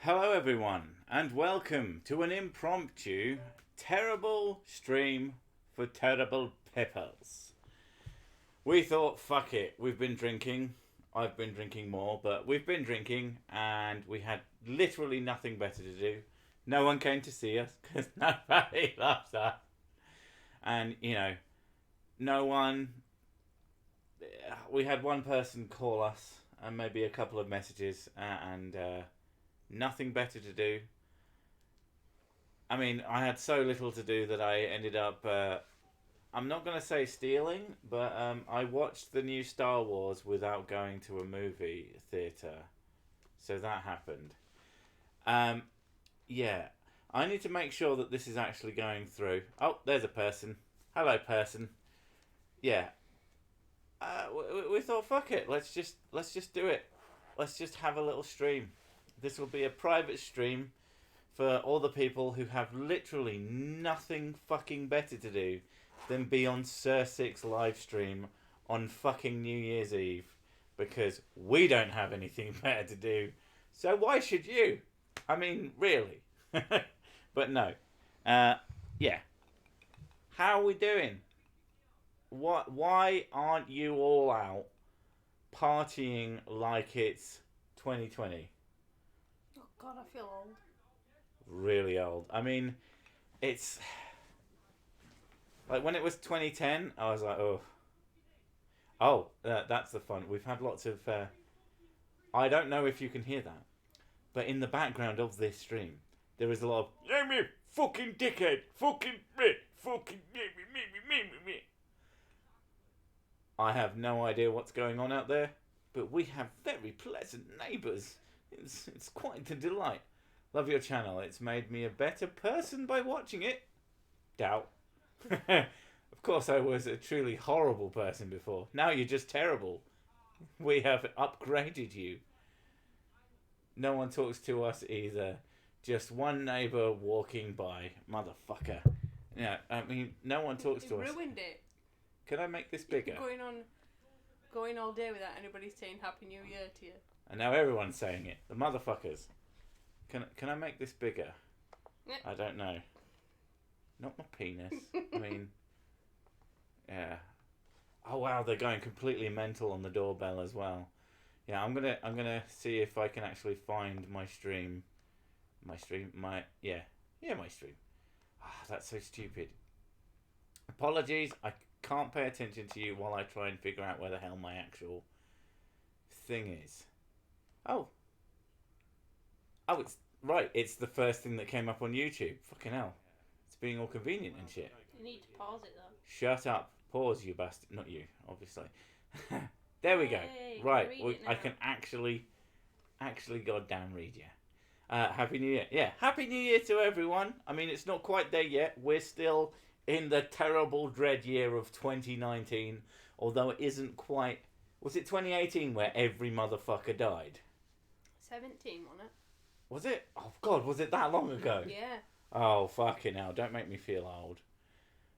Hello, everyone, and welcome to an impromptu, terrible stream for terrible pipples. We thought, fuck it, we've been drinking. I've been drinking more, but we've been drinking, and we had literally nothing better to do. No one came to see us because nobody loves us, and no one. We had one person call us, and maybe a couple of messages, and nothing better to do. I mean, I had so little to do that I ended up, I'm not going to say stealing, but I watched the new Star Wars without going to a movie theatre. So that happened. Yeah. I need to make sure that this is actually going through. Oh, there's a person. Hello, person. Yeah. We thought, fuck it. Let's just do it. Let's just have a little stream. This will be a private stream for all the people who have literally nothing fucking better to do than be on Sir Six live stream on fucking New Year's Eve, because we don't have anything better to do. So why should you? I mean, really. But no. Yeah. How are we doing? Why aren't you all out partying like it's 2020? Oh God, I feel old. Really old. I mean, it's like when it was 2010, I was like, that's the fun. We've had lots of. I don't know if you can hear that, but in the background of this stream, there is a lot of "Yeah, me, fucking dickhead, fucking me, fucking me." I have no idea what's going on out there, but we have very pleasant neighbours. It's quite a delight. Love your channel. It's made me a better person by watching it. Doubt. Of course, I was a truly horrible person before. Now you're just terrible. We have upgraded you. No one talks to us either. Just one neighbour walking by. Motherfucker. Yeah, I mean, no one talks to us. You ruined it. Can I make this bigger? Going all day without anybody saying Happy New Year to you. And now everyone's saying it. The motherfuckers. Can I make this bigger? Yeah. I don't know. Not my penis. I mean, yeah. Oh wow, they're going completely mental on the doorbell as well. Yeah, I'm gonna see if I can actually find my stream. My stream. My stream. That's so stupid. Apologies. I can't pay attention to you while I try and figure out where the hell my actual thing is. Oh, it's right. It's the first thing that came up on YouTube. Fucking hell. It's being all convenient and shit. You need to pause it though. Shut up. Pause, you bastard. Not you, obviously. There we go. Yay, Right. I now. can actually goddamn read you. Happy New Year. Yeah. Happy New Year to everyone. I mean, it's not quite there yet. We're still in the terrible dread year of 2019. Although it isn't quite... Was it 2018 where every motherfucker died? 17, wasn't it? Was it? Oh, God, was it that long ago? Yeah. Oh, fucking hell. Don't make me feel old.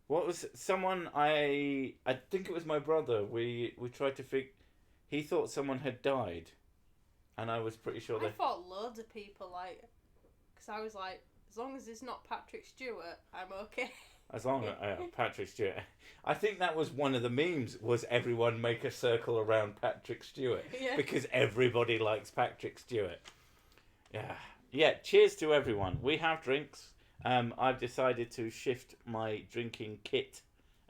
What was... Someone... I think it was my brother. We tried to figure... He thought someone had died. And I was pretty sure I thought loads of people, like... Because I was like, as long as it's not Patrick Stewart, I'm okay. As long as... Patrick Stewart. I think that was one of the memes, was everyone make a circle around Patrick Stewart. Yeah. Because everybody likes Patrick Stewart. Yeah. Yeah, cheers to everyone. We have drinks. I've decided to shift my drinking kit,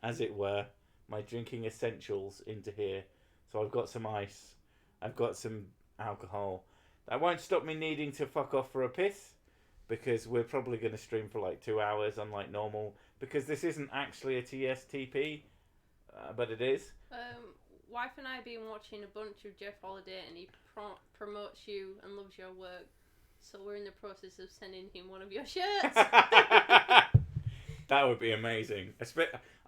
as it were, my drinking essentials into here. So I've got some ice. I've got some alcohol. That won't stop me needing to fuck off for a piss, because we're probably going to stream for like 2 hours, unlike normal, because this isn't actually a TSTP, but it is. Wife and I have been watching a bunch of Jeff Holiday, and he promotes you and loves your work. So we're in the process of sending him one of your shirts. That would be amazing.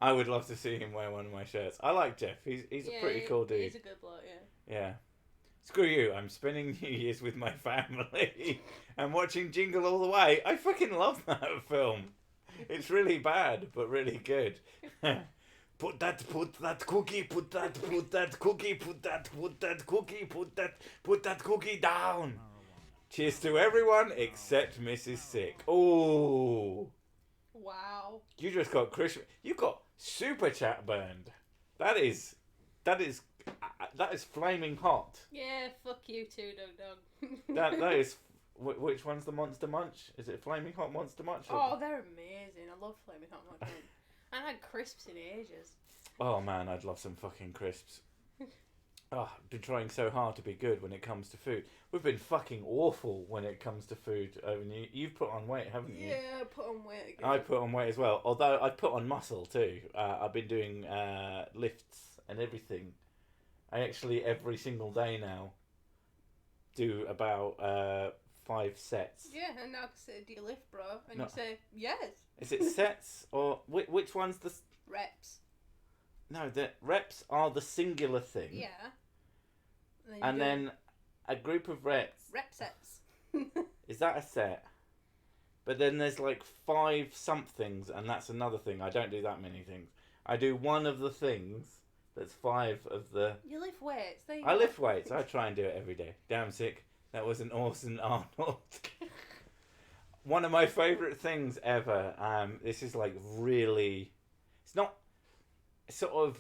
I would love to see him wear one of my shirts. I like Jeff. He's a pretty cool dude. He's a good bloke, yeah. Yeah. Screw you. I'm spending New Year's with my family and watching Jingle All the Way. I fucking love that film. It's really bad, but really good. Put that cookie, put that cookie, put that cookie down. Cheers to everyone except Mrs. Sick. Oh, Wow. you just got Christmas. You got super chat burned. That is flaming hot. Yeah, fuck you too, Dog. That is. Which one's the Monster Munch? Is it Flaming Hot Monster Munch? Oh, they're amazing. I love Flaming Hot Munch. I haven't had crisps in ages. Oh man, I'd love some fucking crisps. Oh, I've been trying so hard to be good when it comes to food. We've been fucking awful when it comes to food. You've put on weight, haven't you? Yeah, I put on weight again. I put on weight as well. Although I put on muscle too. I've been doing lifts and everything. I actually every single day now do about 5 sets. Yeah, and now I say, do you lift, bro? And No. you say, yes. Is it sets or which one's the? Reps. No, the reps are the singular thing. Yeah. And then a group of reps. Rep sets. Is that a set? But then there's like 5 somethings, and that's another thing. I don't do that many things. I do one of the things that's 5 of the. You lift weights. There you I go. lift weights. I try and do it every day. Damn sick. That was an Orson Arnold. One of my favourite things ever. This is like really. It's not sort of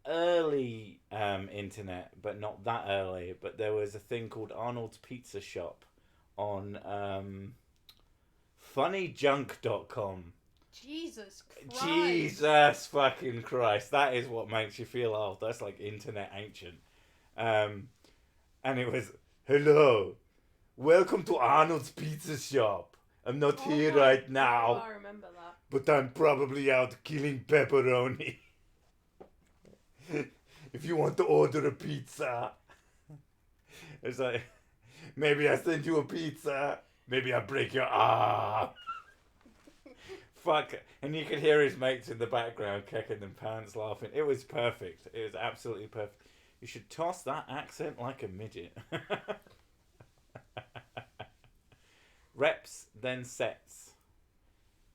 early internet, but not that early. But there was a thing called Arnold's Pizza Shop on funnyjunk.com. Jesus Christ. Jesus fucking Christ. That is what makes you feel old. That's like internet ancient. And it was, hello, welcome to Arnold's Pizza Shop. I'm not here right now, Oh, I remember that. but I'm probably out killing pepperoni. If you want to order a pizza. It's like, maybe I send you a pizza. Maybe I break your arm. Fuck. And you could hear his mates in the background kicking them pants laughing. It was perfect. It was absolutely perfect. You should toss that accent like a midget. Reps, then sets.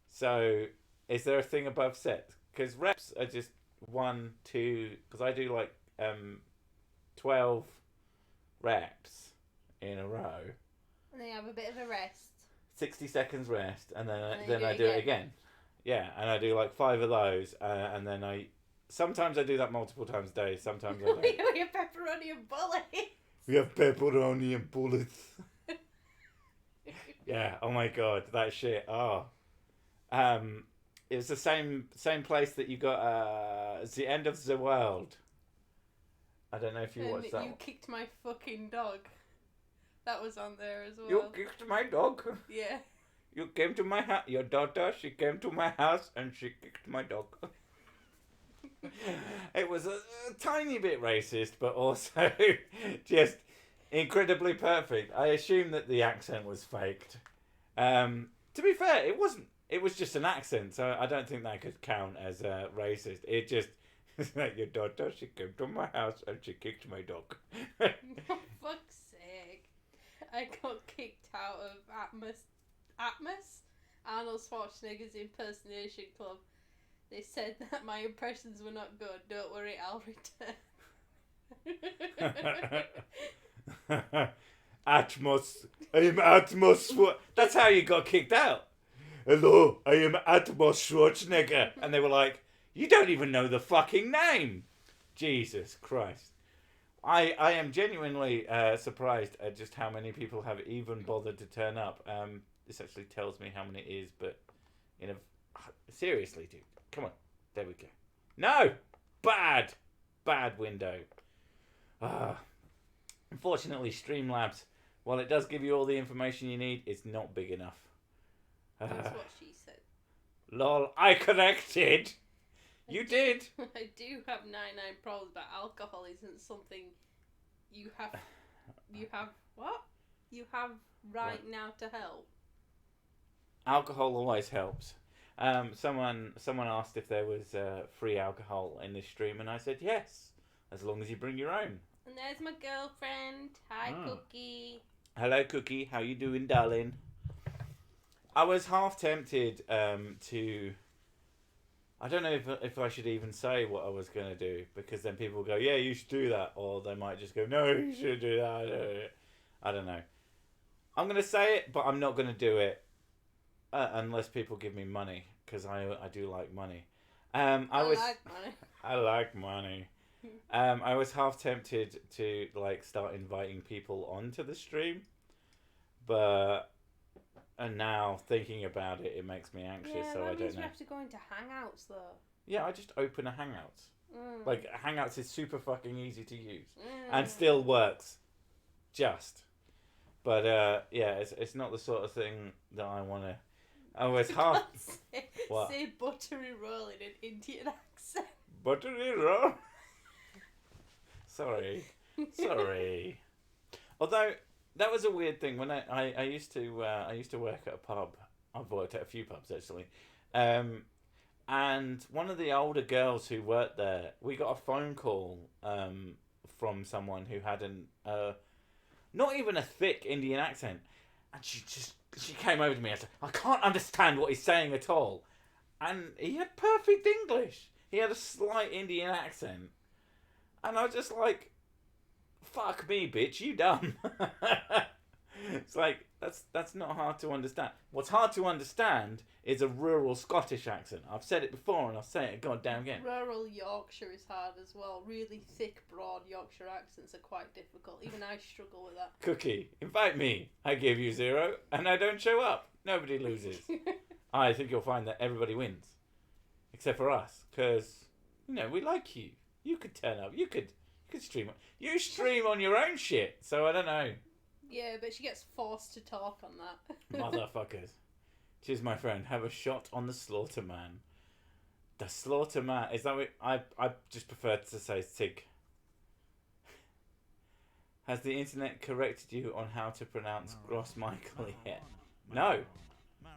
So, is there a thing above sets? Because reps are just 1, 2... Because I do like 12 reps in a row. And then you have a bit of a rest. 60 seconds rest, and then then I you do it again. Yeah, and I do like 5 of those, and then sometimes I do that multiple times a day, sometimes I don't. We have pepperoni and bullets. We have pepperoni and bullets. Yeah, oh my god, that shit. Oh. It was the same place that you got The End of the World. I don't know if you watched that You one. kicked my fucking dog. That was on there as well. You kicked my dog. Yeah. You came to my house. Your daughter, she came to my house and she kicked my dog. It was a tiny bit racist, but also just incredibly perfect. I assume that the accent was faked. To be fair, it wasn't. It was just an accent, so I don't think that could count as racist. It just, it's like, your daughter, she came to my house and she kicked my dog. For fuck's sake. I got kicked out of Atmos? Arnold Schwarzenegger's impersonation club. They said that my impressions were not good. Don't worry, I'll return. Atmos. I am Atmos. That's how you got kicked out. Hello, I am Atmos Schwarzenegger. And they were like, you don't even know the fucking name. Jesus Christ. I am genuinely surprised at just how many people have even bothered to turn up. This actually tells me how many it is, but seriously, dude. Come on. There we go. No! Bad window. Unfortunately, Streamlabs, while it does give you all the information you need, it's not big enough. That's what she said. Lol, I corrected. You did. I do have 99 problems, but alcohol isn't something you have what? You have right now to help. Alcohol always helps. Someone asked if there was free alcohol in this stream, and I said yes, as long as you bring your own. And there's my girlfriend. Hi, Cookie. Hello, Cookie. How you doing, darling? I was half tempted to... I don't know if I should even say what I was going to do, because then people will go, yeah, you should do that. Or they might just go, no, you should do that. I don't know. I'm gonna say it, but I'm not gonna do it unless people give me money, because I do like money. I was like money. I like money. I was half tempted to like start inviting people onto the stream, but and now thinking about it, it makes me anxious. Yeah, So that I means don't we know. have to go into Hangouts though. Yeah, I just open a Hangouts. Mm. Like Hangouts is super fucking easy to use Mm. and still works, just. But yeah, it's not the sort of thing that I want to. Oh, it's hard. What? Say buttery roll in an Indian accent. Buttery roll. Sorry. Although that was a weird thing when I used to work at a pub. I've worked at a few pubs actually, and one of the older girls who worked there, we got a phone call from someone who had an not even a thick Indian accent, and she came over to me and said, "I can't understand what he's saying at all," and he had perfect English. He had a slight Indian accent, and I was just like, "Fuck me, bitch, you dumb." It's like that's not hard to understand. What's hard to understand is a rural Scottish accent. I've said it before and I'll say it goddamn again. Rural Yorkshire is hard as well. Really thick, broad Yorkshire accents are quite difficult. Even I struggle with that. Cookie, invite me. I give you 0 and I don't show up. Nobody loses. I think you'll find that everybody wins. Except for us. Because, we like you. You could turn up. You could stream. You stream on your own shit. So I don't know. Yeah, but she gets forced to talk on that. Motherfuckers. Cheers, my friend. Have a shot on the Slaughterman. The Slaughterman. Is that what... I just prefer to say Sig. Has the internet corrected you on how to pronounce Gross Michael yet? No.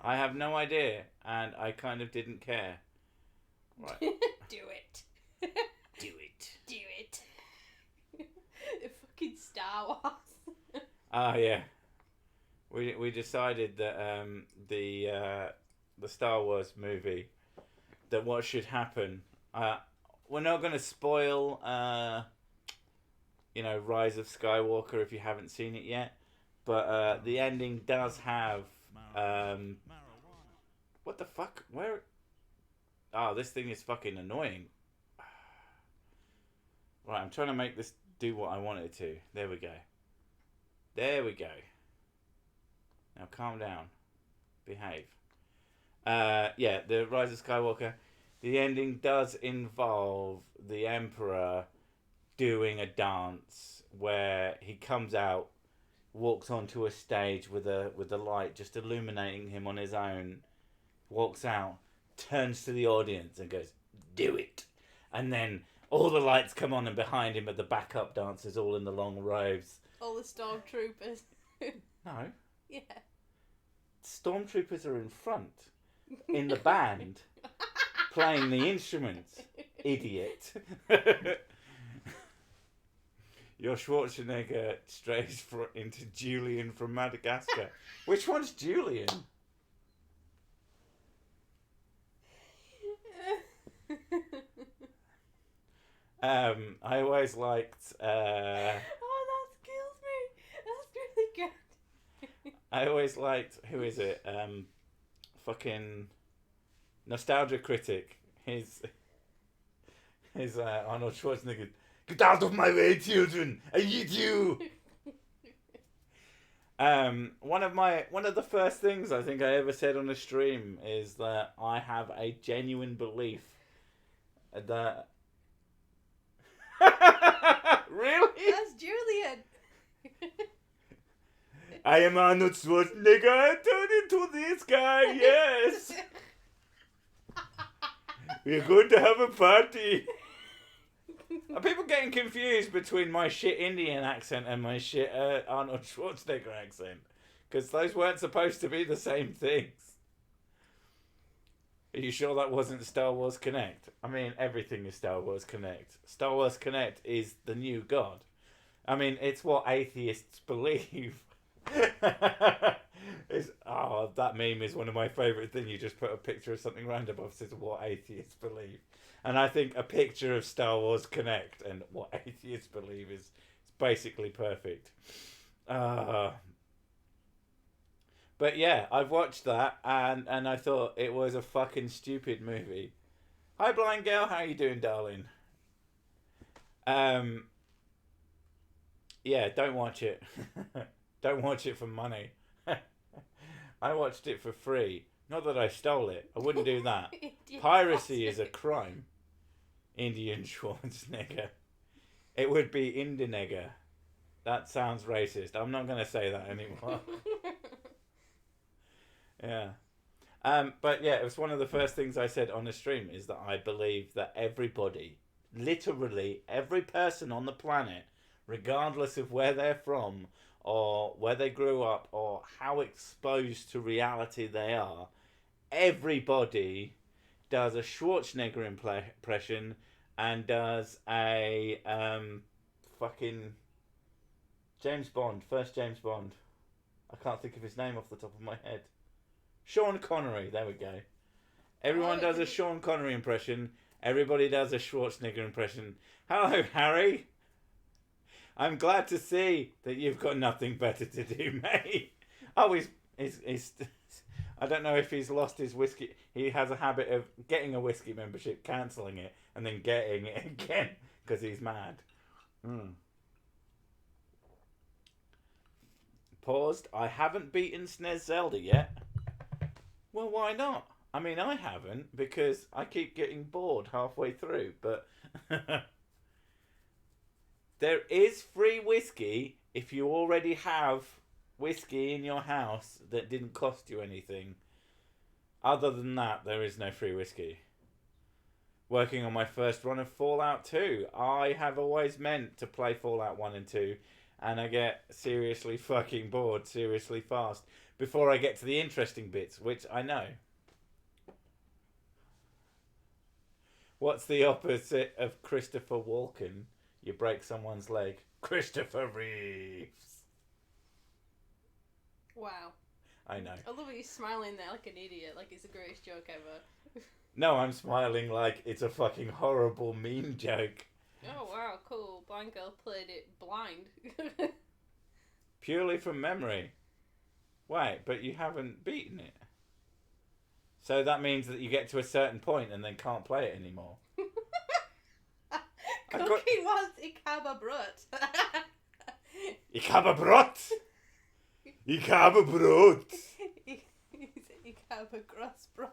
I have no idea. And I kind of didn't care. Right. Do it. Do it. Do it. The fucking Star Wars. Yeah. We decided that the Star Wars movie, that what should happen. We're not going to spoil Rise of Skywalker if you haven't seen it yet, but the ending does have what the fuck? Where? Oh, this thing is fucking annoying. Right, I'm trying to make this do what I want it to. There we go. Now calm down. Behave. Yeah, the Rise of Skywalker. The ending does involve the Emperor doing a dance where he comes out, walks onto a stage with a light just illuminating him on his own, walks out, turns to the audience and goes, "Do it." And then all the lights come on and behind him are the backup dancers all in the long robes. All the stormtroopers. No. Yeah. Stormtroopers are in front, in the band, playing the instruments. Idiot. Your Schwarzenegger strays into Julian from Madagascar. Which one's Julian? I always liked. Oh, that kills me. That's really good. I always liked. Who is it? Fucking Nostalgia Critic. His Arnold Schwarzenegger. Get out of my way, children! I eat you. One of the first things I think I ever said on a stream is that I have a genuine belief that. Really? That's Julian. I am Arnold Schwarzenegger. I turned into this guy. Yes. We're going to have a party. Are people getting confused between my shit Indian accent and my shit Arnold Schwarzenegger accent? Because those weren't supposed to be the same things. Are you sure that wasn't Star Wars Connect? I mean, everything is Star Wars Connect. Star Wars Connect is the new god. I mean, it's what atheists believe. That meme is one of my favourite things. You just put a picture of something random above says what atheists believe. And I think a picture of Star Wars Connect and what atheists believe is basically perfect. But yeah, I've watched that and I thought it was a fucking stupid movie. Hi, blind girl. How you doing, darling? Um, yeah, don't watch it. Don't watch it for money. I watched it for free. Not that I stole it. I wouldn't do that. Indian Piracy is a sausage. crime. Indian Schwarzenegger. It would be Indenegger. That sounds racist. I'm not going to say that anymore. Yeah. But yeah, it was one of the first things I said on the stream is that I believe that everybody, literally every person on the planet, regardless of where they're from or where they grew up or how exposed to reality they are, everybody does a Schwarzenegger impression and does a fucking James Bond, first James Bond. I can't think of his name off the top of my head. Sean Connery, there we go. Everyone does a Sean Connery impression. Everybody does a Schwarzenegger impression. Hello, Harry. I'm glad to see that you've got nothing better to do, mate. Oh, he's I don't know if he's lost his whiskey. He has a habit of getting a whiskey membership, cancelling it, and then getting it again because he's mad. Paused. I haven't beaten SNES Zelda yet. Well, why not? I mean, I haven't because I keep getting bored halfway through, but there is free whiskey if you already have whiskey in your house that didn't cost you anything. Other than that, there is no free whiskey. Working on my first run of Fallout 2. I have always meant to play Fallout 1 and 2, and I get seriously fucking bored seriously fast before I get to the interesting bits, which I know. What's the opposite of Christopher Walken? You break someone's leg. Christopher Reeves. Wow. I know. I love that you're smiling there like an idiot, like it's the greatest joke ever. No, I'm smiling like it's a fucking horrible meme joke. Oh wow, cool. Blind girl played it blind. Purely from memory. Wait, but you haven't beaten it. So that means that you get to a certain point and then can't play it anymore. Cookie wants Ikaba Brut. Ik heb een brood. Ik heb een brood. Ikaba Gross Brut.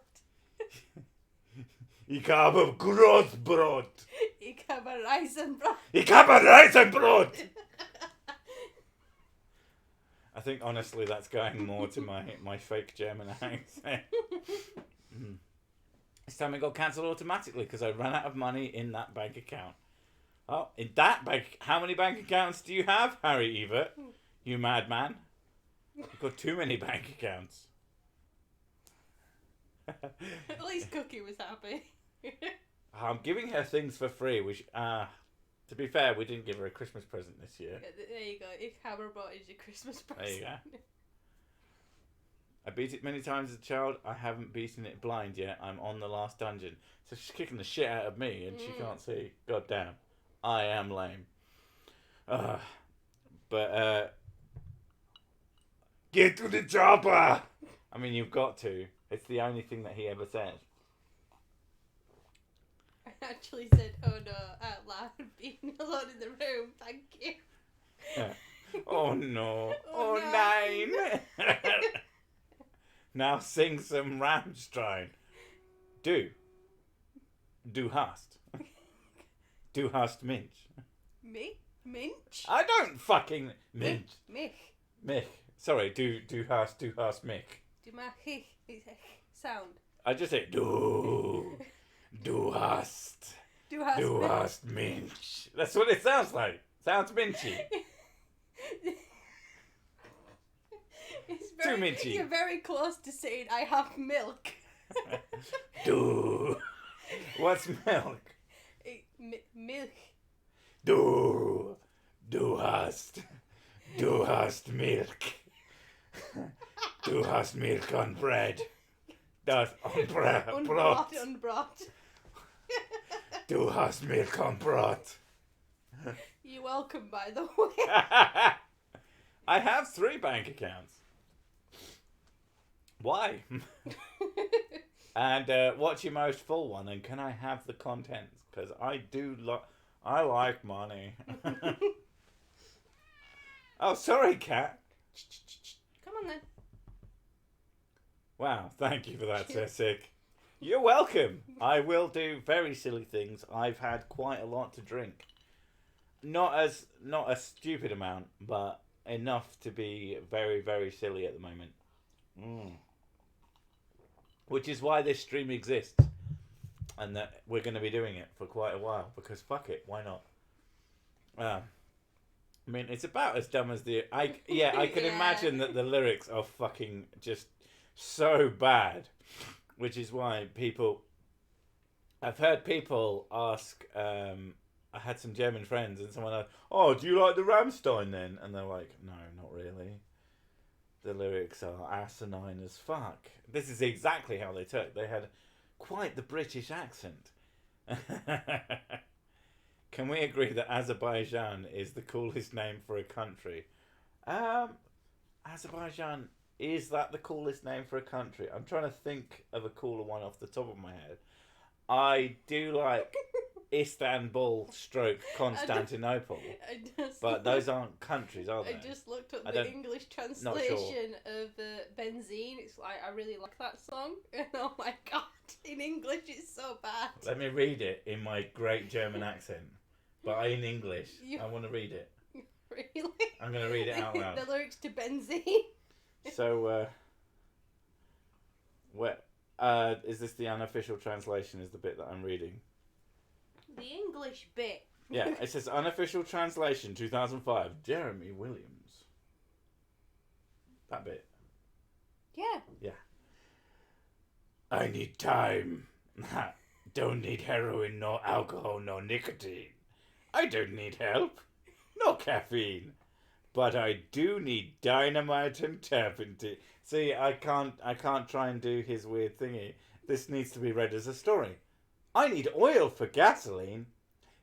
Ik heb een groot brood. Ikaba Reisenbrot. Ik heb een rijstbrood. I think honestly that's going more to my fake German accent. This time it got cancelled automatically because I ran out of money in that bank account. Oh, in that bank... How many bank accounts do you have, Harry Evert? You madman. You've got too many bank accounts. At least Cookie was happy. I'm giving her things for free. To be fair, we didn't give her a Christmas present this year. Yeah, there you go. Ikaba Brut is your Christmas present. There you go. I beat it many times as a child. I haven't beaten it blind yet. I'm on the last dungeon. So she's kicking the shit out of me and she can't see. God damn. I am lame. But get to the chopper! I mean, you've got to. It's the only thing that he ever says. I actually said, oh no, out loud, being alone in the room. Thank you. Yeah. Oh no. Oh, Oh, nine. Now sing some Rammstein. Du hast. Du hast Minch. Me? Minch? I don't fucking Minch. Mich. Mich. Sorry, du hast mich. Do my sound. I just say du hast Du hast Minch. That's what it sounds like. Sounds minchy. Too minchy. You're very close to saying I have milk. Du. What's milk? Milk. Du hast milk. Du hast milk on bread. Das on bread. Brot. Und Brot. Du hast milk on brot. You're welcome, by the way. I have 3 bank accounts. Why? And what's your most full one? And can I have the contents? Because I like money. Oh, sorry, cat. Come on then. Wow, thank you for that, Sir Sick. You're welcome. I will do very silly things. I've had quite a lot to drink. Not a stupid amount, but enough to be very, very silly at the moment. Which is why this stream exists. And that we're going to be doing it for quite a while. Because fuck it, why not? I mean, it's about as dumb as I can Yeah. imagine that the lyrics are fucking just so bad. Which is why I've heard people ask, I had some German friends and someone asked, oh, do you like the Rammstein then? And they're like, no, not really. The lyrics are asinine as fuck. This is exactly how they took. They had quite the British accent. Can we agree that Azerbaijan is the coolest name for a country? Azerbaijan, is that the coolest name for a country? I'm trying to think of a cooler one off the top of my head. I do like Istanbul stroke Constantinople. But those aren't countries, are they? I just looked up the English translation of Benzene. It's like, I really like that song. And oh my god, in English it's so bad. Let me read it in my great German accent. But in English. I want to read it. Really? I'm going to read it out loud. The lyrics to Benzene. So, is this the unofficial translation is the bit that I'm reading? The English bit. Yeah, it says unofficial translation 2005, Jeremy Williams. That bit. Yeah. Yeah. I need time. Don't need heroin, no alcohol, no nicotine. I don't need help. No caffeine. But I do need dynamite and turpentine. See, I can't try and do his weird thingy. This needs to be read as a story. I need oil for gasoline.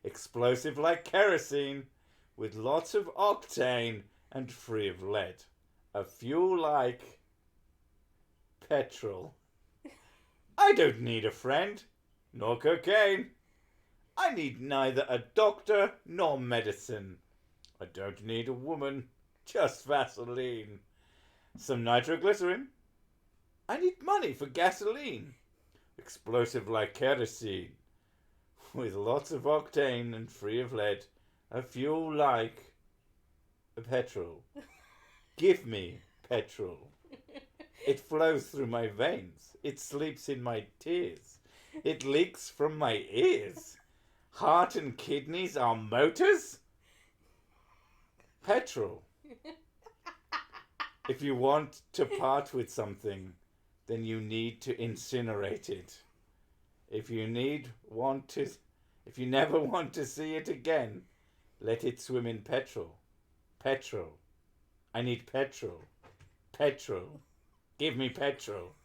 Explosive like kerosene. With lots of octane and free of lead. A fuel like petrol. I don't need a friend. Nor cocaine. I need neither a doctor nor medicine. I don't need a woman, just Vaseline. Some nitroglycerin. I need money for gasoline. Explosive like kerosene. With lots of octane and free of lead. A fuel like a petrol. Give me petrol. It flows through my veins. It sleeps in my tears. It leaks from my ears. Heart and kidneys are motors? Petrol. If you want to part with something, then you need to incinerate it. If you never want to see it again, let it swim in petrol. Petrol. I need petrol. Petrol. Give me petrol.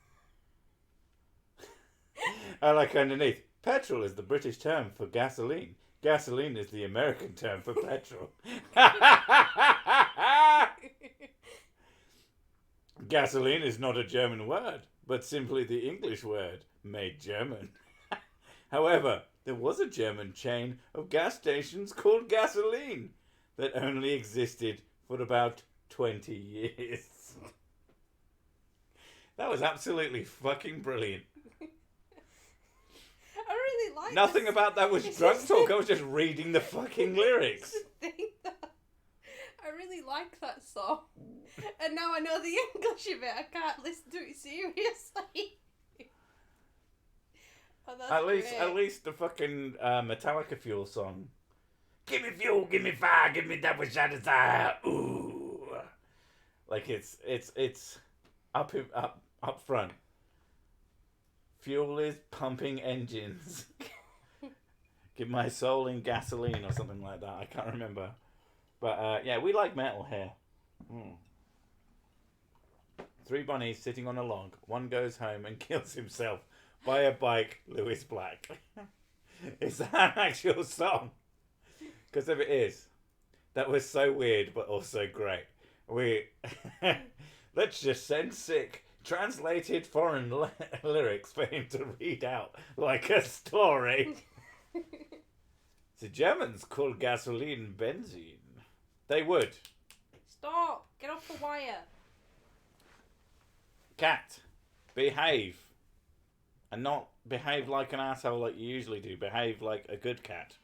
I like underneath. Petrol is the British term for gasoline. Gasoline is the American term for petrol. Gasoline is not a German word, but simply the English word made German. However, there was a German chain of gas stations called Gasoline that only existed for about 20 years. That was absolutely fucking brilliant. I really like Nothing about that was drunk talk. I was just reading the fucking lyrics. I really like that song. And now I know the English of it. I can't listen to it seriously. At least the fucking Metallica Fuel song. Give me fuel, give me fire, give me that which I ooh. Like it's up front. Fuel is pumping engines. Give my soul in gasoline or something like that. I can't remember. But yeah, we like metal here. 3 bunnies sitting on a log. One goes home and kills himself by a bike. Lewis Black. Is that an actual song? Because if it is, that was so weird but also great. Let's just send Sick translated foreign lyrics for him to read out like a story. The Germans call gasoline benzene. They would. Stop! Get off the wire. Cat, behave. And not behave like an asshole like you usually do. Behave like a good cat.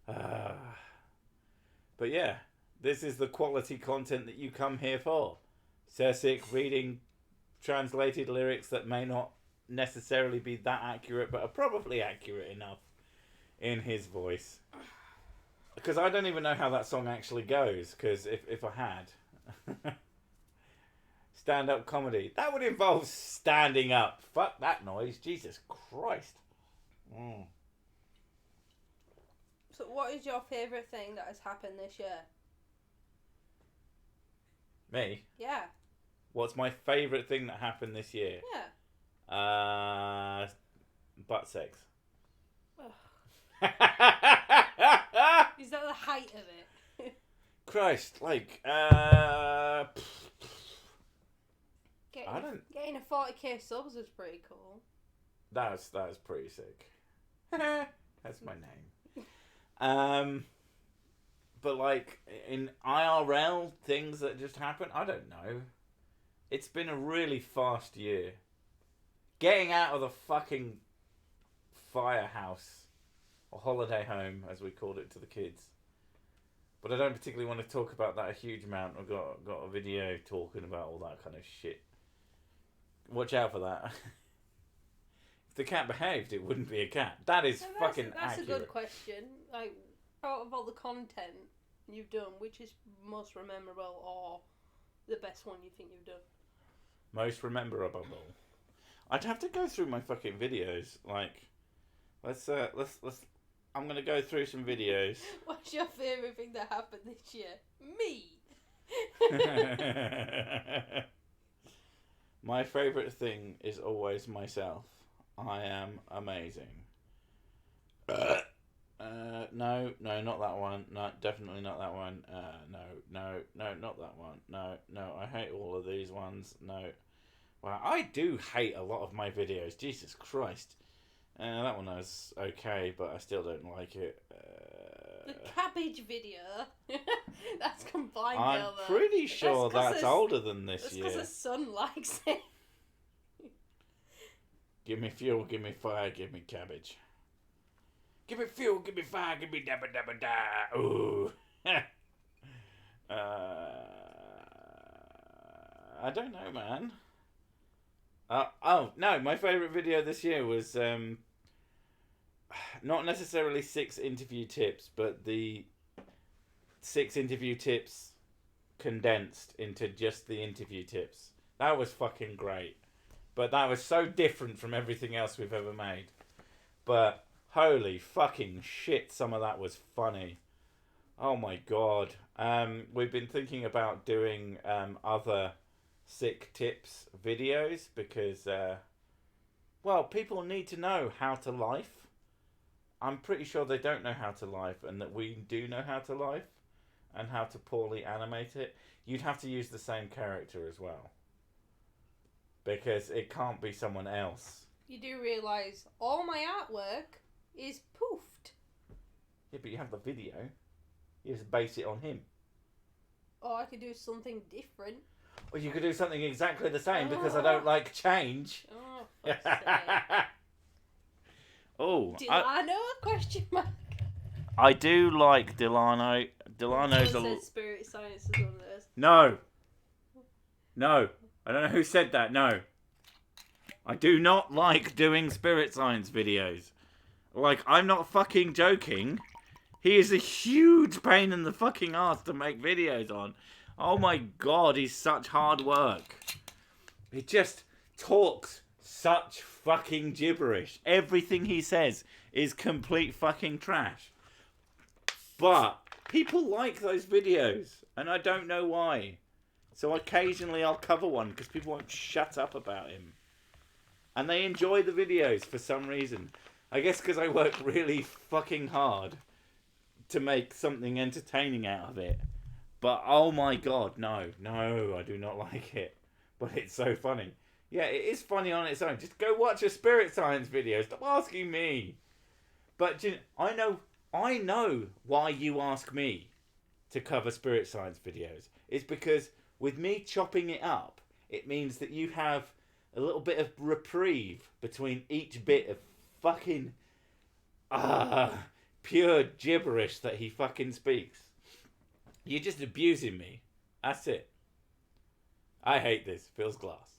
But yeah, this is the quality content that you come here for. Sesik reading translated lyrics that may not necessarily be that accurate, but are probably accurate enough in his voice. Because I don't even know how that song actually goes, because if I had... Stand-up comedy. That would involve standing up. Fuck that noise. Jesus Christ. Mm. So what is your favourite thing that has happened this year? Me? Yeah. What's my favourite thing that happened this year? Yeah. Butt sex. Is that the height of it? Christ, like, Getting a 40k subs is pretty cool. That was pretty sick. That's my name. But like in IRL things that just happened, I don't know. It's been a really fast year. Getting out of the fucking firehouse or holiday home, as we called it to the kids. But I don't particularly want to talk about that a huge amount. I've got a video talking about all that kind of shit. Watch out for that. If the cat behaved, it wouldn't be a cat. That is fucking That's accurate. a good question. Like, out of all the content you've done, which is most memorable or the best one you think you've done? Most memorable. I'd have to go through my fucking videos. Like, let's. I'm gonna go through some videos. What's your favourite thing that happened this year? Me. My favourite thing is always myself. I am amazing. No, not that one. No, definitely not that one. No, not that one. No, I hate all of these ones. No. Well, I do hate a lot of my videos. Jesus Christ. That one was okay, but I still don't like it. The cabbage video. That's combined. I'm pretty sure that's older than this year. That's because the son likes it. Give me fuel, give me fire, give me cabbage. Give me fuel, give me fire, give me dabba dabba da. Ooh. I don't know, man. No, my favourite video this year was not necessarily 6 interview tips, but the 6 interview tips condensed into just the interview tips. That was fucking great. But that was so different from everything else we've ever made. But holy fucking shit, some of that was funny. Oh my god. We've been thinking about doing other sick tips videos because, well, people need to know how to life. I'm pretty sure they don't know how to life, and that we do know how to life and how to poorly animate it. You'd have to use the same character as well, because it can't be someone else. You do realise all my artwork is poofed. Yeah, but you have the video. You just base it on him. Or I could do something different. Or you could do something exactly the same because I don't like change. Oh, fuck's sake. Oh, Delano? Question mark. I do like Delano. Delano's Someone said Spirit Science is one of those. No. I don't know who said that. No. I do not like doing spirit science videos. Like, I'm not fucking joking. He is a huge pain in the fucking ass to make videos on. Oh my god, he's such hard work. He just talks such fucking gibberish. Everything he says is complete fucking trash. But people like those videos, and I don't know why. So occasionally I'll cover one because people won't shut up about him. And they enjoy the videos for some reason. I guess because I work really fucking hard to make something entertaining out of it. But oh my god, no, I do not like it. but it's so funny. Yeah, it is funny on its own. Just go watch a spirit science video. Stop asking me. But I know why you ask me to cover spirit science videos. It's because with me chopping it up, it means that you have a little bit of reprieve between each bit of fucking pure gibberish that he fucking speaks. You're just abusing me. That's it. I hate this. Feels glass.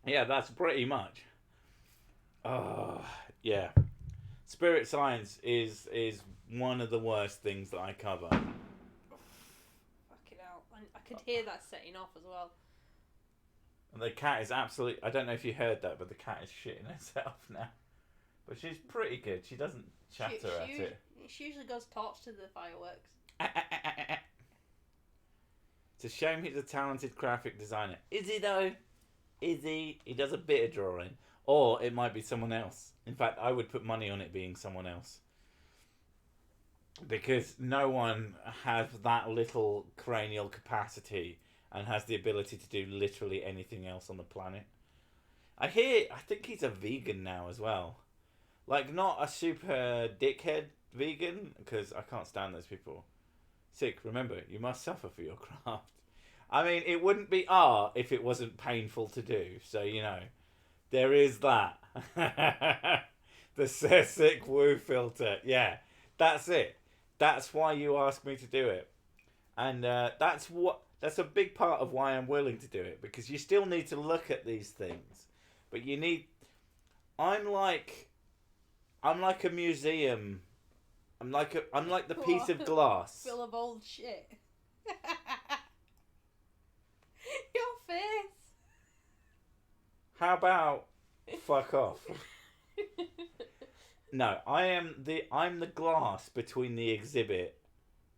Yeah, that's pretty much. Oh, yeah. Spirit science is one of the worst things that I cover. Fucking hell. I could hear that setting off as well. And the cat is absolutely... I don't know if you heard that, but the cat is shitting herself now. But she's pretty good. She doesn't chatter at it. She usually goes torch to the fireworks. It's a shame he's a talented graphic designer. Is he though? Is he? He does a bit of drawing. Or it might be someone else. In fact, I would put money on it being someone else. Because no one has that little cranial capacity and has the ability to do literally anything else on the planet. I think he's a vegan now as well. Like, not a super dickhead vegan, because I can't stand those people. Sick, remember, you must suffer for your craft. I mean, it wouldn't be art if it wasn't painful to do. So, you know, there is that. The sick woo filter. Yeah, that's it. That's why you asked me to do it. And that's a big part of why I'm willing to do it. Because you still need to look at these things. But you need... I'm like a museum. I'm like the piece of glass. Full of old shit. Your face. How about fuck off? No, I'm the glass between the exhibit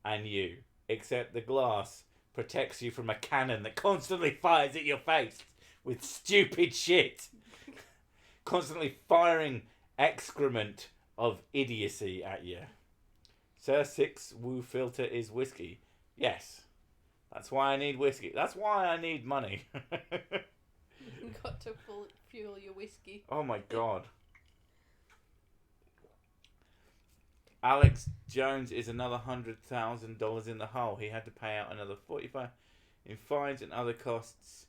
and you. Except the glass protects you from a cannon that constantly fires at your face with stupid shit. Constantly firing excrement of idiocy at you. Sir Six Woo filter is whiskey. Yes. That's why I need whiskey. That's why I need money. Got to fuel your whiskey. Oh my god. Alex Jones is another $100,000 in the hole. He had to pay out another $45,000 in fines and other costs,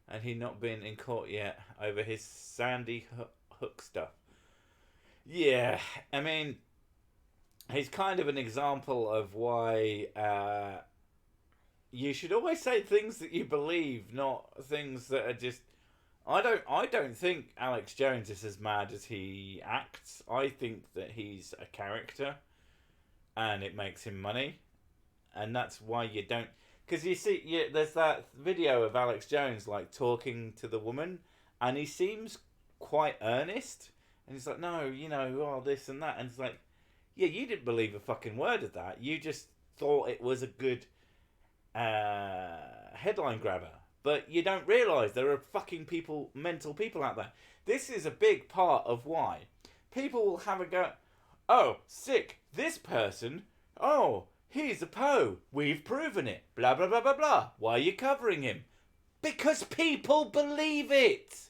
and he'd not been in court yet over his Sandy Hook stuff. Yeah, I mean, he's kind of an example of why you should always say things that you believe, not things that are just... I don't think Alex Jones is as mad as he acts. I think that he's a character, and it makes him money, and that's why you don't... Because you see, there's that video of Alex Jones like talking to the woman, and he seems quite earnest, and he's like, no, you know, this and that, and it's like, yeah, you didn't believe a fucking word of that. You just thought it was a good headline grabber. But you don't realise there are fucking mental people out there. This is a big part of why. People will have a go, oh, sick, this person, oh, he's a Poe, we've proven it, blah, blah, blah, blah, blah. Why are you covering him? Because people believe it.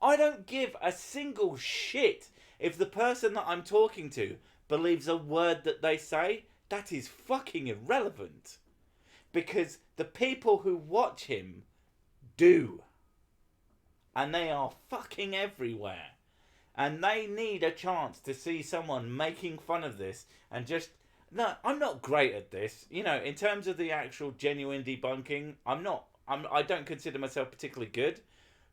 I don't give a single shit if the person that I'm talking to believes a word that they say. That is fucking irrelevant. Because the people who watch him do. And they are fucking everywhere. And they need a chance to see someone making fun of this and just... No, I'm not great at this. You know, in terms of the actual genuine debunking, I don't consider myself particularly good.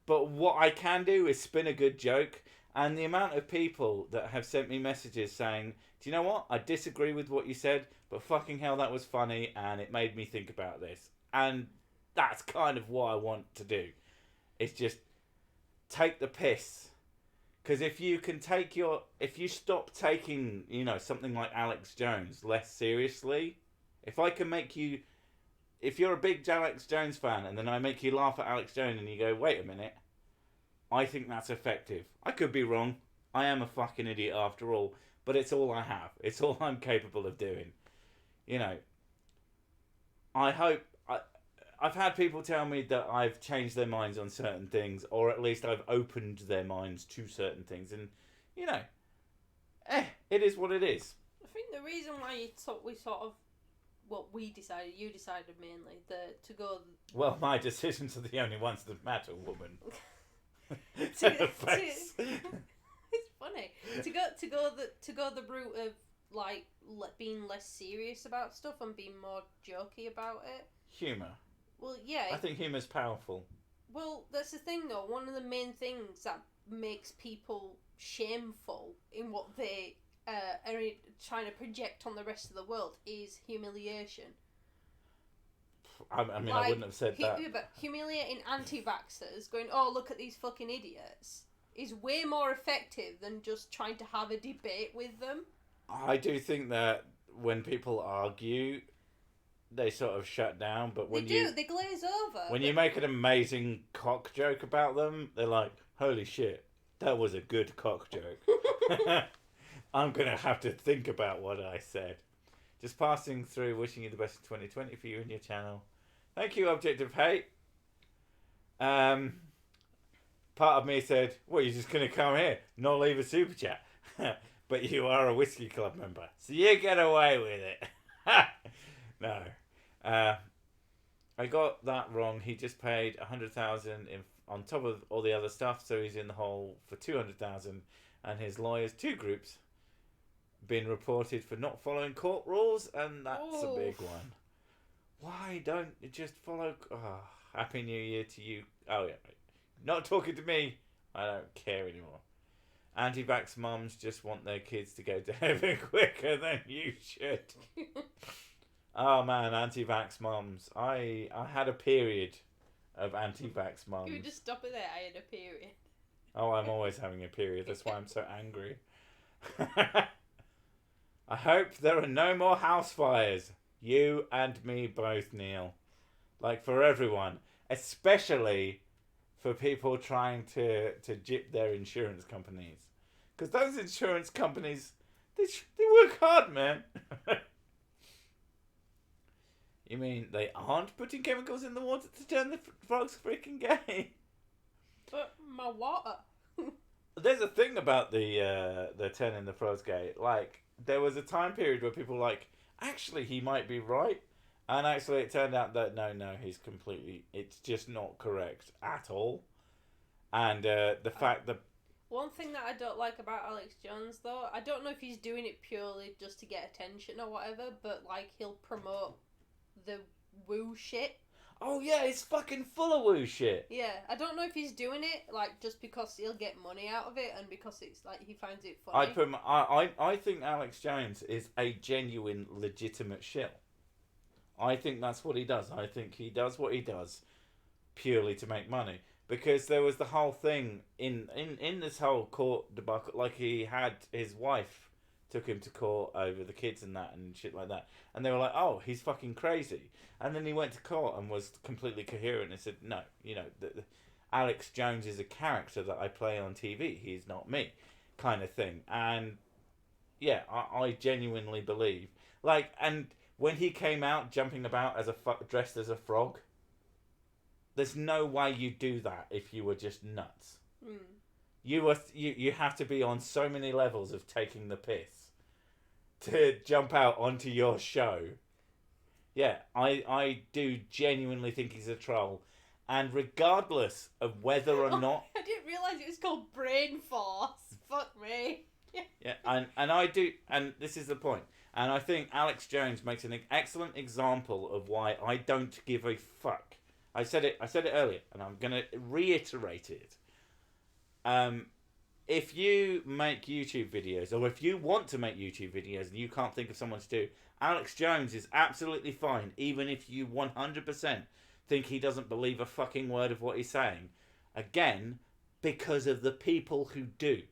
But what I can do is spin a good joke. And the amount of people that have sent me messages saying, do you know what? I disagree with what you said, but fucking hell, that was funny and it made me think about this. And that's kind of what I want to do. It's just take the piss. Because if you stop taking, you know, something like Alex Jones less seriously, if you're a big Alex Jones fan and then I make you laugh at Alex Jones and you go, wait a minute, I think that's effective. I could be wrong. I am a fucking idiot after all, but it's all I have. It's all I'm capable of doing. You know, I hope... I've had people tell me that I've changed their minds on certain things, or at least I've opened their minds to certain things, and you know, it is what it is. I think the reason why we sort of, well, you decided mainly to go. Well, my decisions are the only ones that matter, woman. It's funny to go the route of like being less serious about stuff and being more jokey about it. Humour. Well, yeah. I think humour's powerful. Well, that's the thing though. One of the main things that makes people shameful in what they are trying to project on the rest of the world is humiliation. I mean, I wouldn't have said that. But humiliating anti-vaxxers, going, "Oh, look at these fucking idiots," is way more effective than just trying to have a debate with them. I do think that when people argue, they sort of shut down. But when they glaze over. When you make an amazing cock joke about them, they're like, "Holy shit, that was a good cock joke." I'm gonna have to think about what I said. Just passing through, wishing you the best of 2020 for you and your channel. Thank you, Object of Hate. Part of me said, "Well, you're just gonna come here, not leave a super chat." But you are a Whiskey Club member, so you get away with it. No. I got that wrong. He just paid 100,000 on top of all the other stuff, so he's in the hole for 200,000. And his lawyers, 2 groups, been reported for not following court rules, and that's a big one. Why don't you just follow? Oh, Happy New Year to you. Oh yeah, not talking to me. I don't care anymore. Anti-vax mums just want their kids to go to heaven quicker than you should. Oh man, anti-vax mums. I had a period of anti-vax mums. You just stop it there. I had a period. Oh, I'm always having a period. That's why I'm so angry. I hope there are no more house fires. You and me both, Neil. Like for everyone. Especially for people trying to gyp their insurance companies. Because those insurance companies, they work hard, man. You mean they aren't putting chemicals in the water to turn the frogs freaking gay? But my water. There's a thing about the turning the frogs gay. Like, there was a time period where people were like, actually, he might be right. And actually, it turned out that no, it's just not correct at all. And the fact that... One thing that I don't like about Alex Jones, though, I don't know if he's doing it purely just to get attention or whatever, but, like, he'll promote the woo shit. Oh, yeah, it's fucking full of woo shit. Yeah, I don't know if he's doing it, like, just because he'll get money out of it and because it's, like, he finds it funny. I think Alex Jones is a genuine, legitimate shill. I think that's what he does. I think he does what he does purely to make money. Because there was the whole thing in this whole court debacle, like he had his wife took him to court over the kids and that and shit like that. And they were like, oh, he's fucking crazy. And then he went to court and was completely coherent and said, no, you know, Alex Jones is a character that I play on TV. He's not me, kind of thing. And yeah, I genuinely believe. Like, and when he came out jumping about as dressed as a frog, there's no way you do that if you were just nuts. Mm. You have to be on so many levels of taking the piss to jump out onto your show. Yeah, I do genuinely think he's a troll. And regardless of whether or not... I didn't realise it was called Brain Force. Fuck me. Yeah, and I do... And this is the point. And I think Alex Jones makes an excellent example of why I don't give a fuck. I said it earlier, and I'm going to reiterate it. If you make YouTube videos, or if you want to make YouTube videos and you can't think of someone to do, Alex Jones is absolutely fine, even if you 100% think he doesn't believe a fucking word of what he's saying. Again, because of the people who do.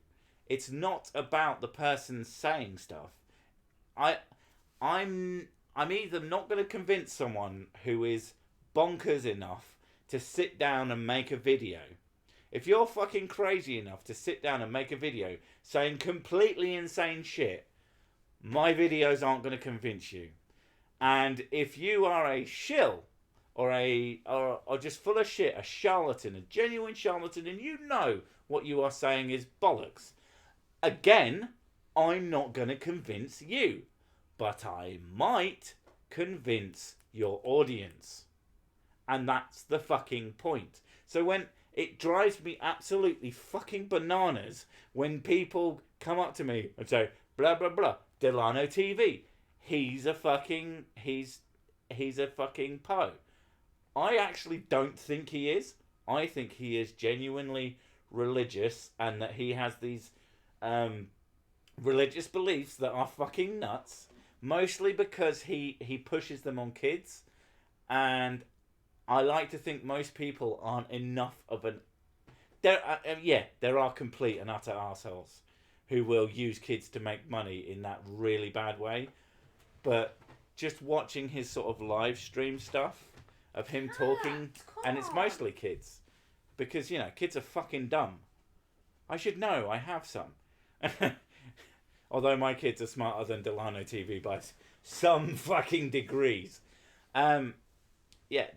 It's not about the person saying stuff. I'm either not going to convince someone who is bonkers enough to sit down and make a video. If you're fucking crazy enough to sit down and make a video saying completely insane shit, my videos aren't going to convince you. And if you are a shill or just full of shit, a charlatan, a genuine charlatan, and you know what you are saying is bollocks. Again, I'm not going to convince you, but I might convince your audience. And that's the fucking point. So when it drives me absolutely fucking bananas when people come up to me and say, blah, blah, blah, Delano TV. He's a fucking Poe. I actually don't think he is. I think he is genuinely religious and that he has these religious beliefs that are fucking nuts. Mostly because he pushes them on kids. And I like to think most people aren't enough of an... There are complete and utter assholes who will use kids to make money in that really bad way. But just watching his sort of live stream stuff of him talking, and it's mostly kids. Because, kids are fucking dumb. I should know, I have some. Although my kids are smarter than Delano TV by some fucking degrees.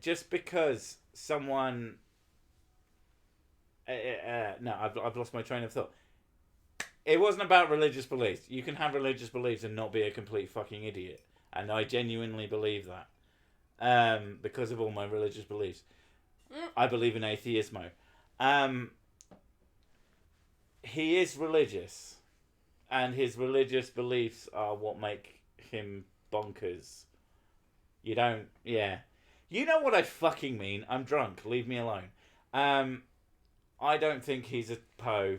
Just because someone... no, I've lost my train of thought. It wasn't about religious beliefs. You can have religious beliefs and not be a complete fucking idiot. And I genuinely believe that. Because of all my religious beliefs. I believe in atheismo. He is religious. And his religious beliefs are what make him bonkers. You don't... Yeah. You know what I fucking mean. I'm drunk. Leave me alone. I don't think he's a Poe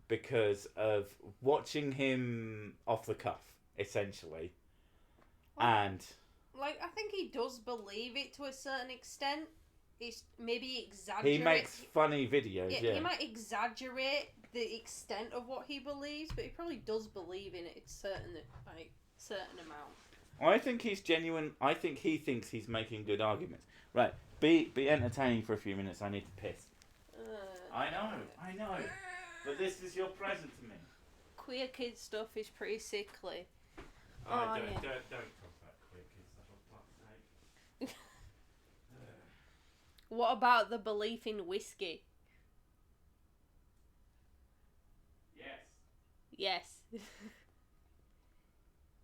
because of watching him off the cuff, essentially. And... I think he does believe it to a certain extent. He's maybe exaggerate. He makes funny videos, yeah. He might exaggerate the extent of what he believes, but he probably does believe in it a certain amount. I think he's genuine. I think he thinks he's making good arguments. Right, be entertaining for a few minutes. I need to piss. I know. But this is your present to me. Queer kid stuff is pretty sickly. Don't talk about queer kid stuff, for fuck's sake. What about the belief in whiskey? Yes.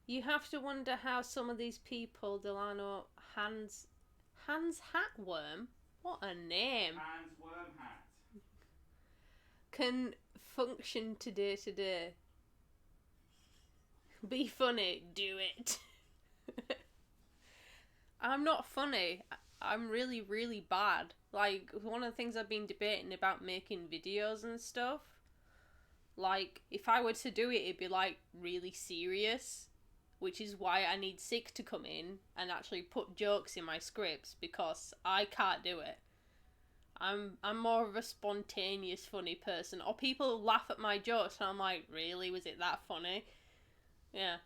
You have to wonder how some of these people, Delano, Hans Hatworm, what a name, Hans Wormhat, can function today. Be funny, do it. I'm not funny. I'm really, really bad. One of the things I've been debating about making videos and stuff, if I were to do it, it'd be, really serious. Which is why I need Sick to come in and actually put jokes in my scripts, because I can't do it. I'm more of a spontaneous funny person. Or people laugh at my jokes and I'm like, really? Was it that funny? Yeah.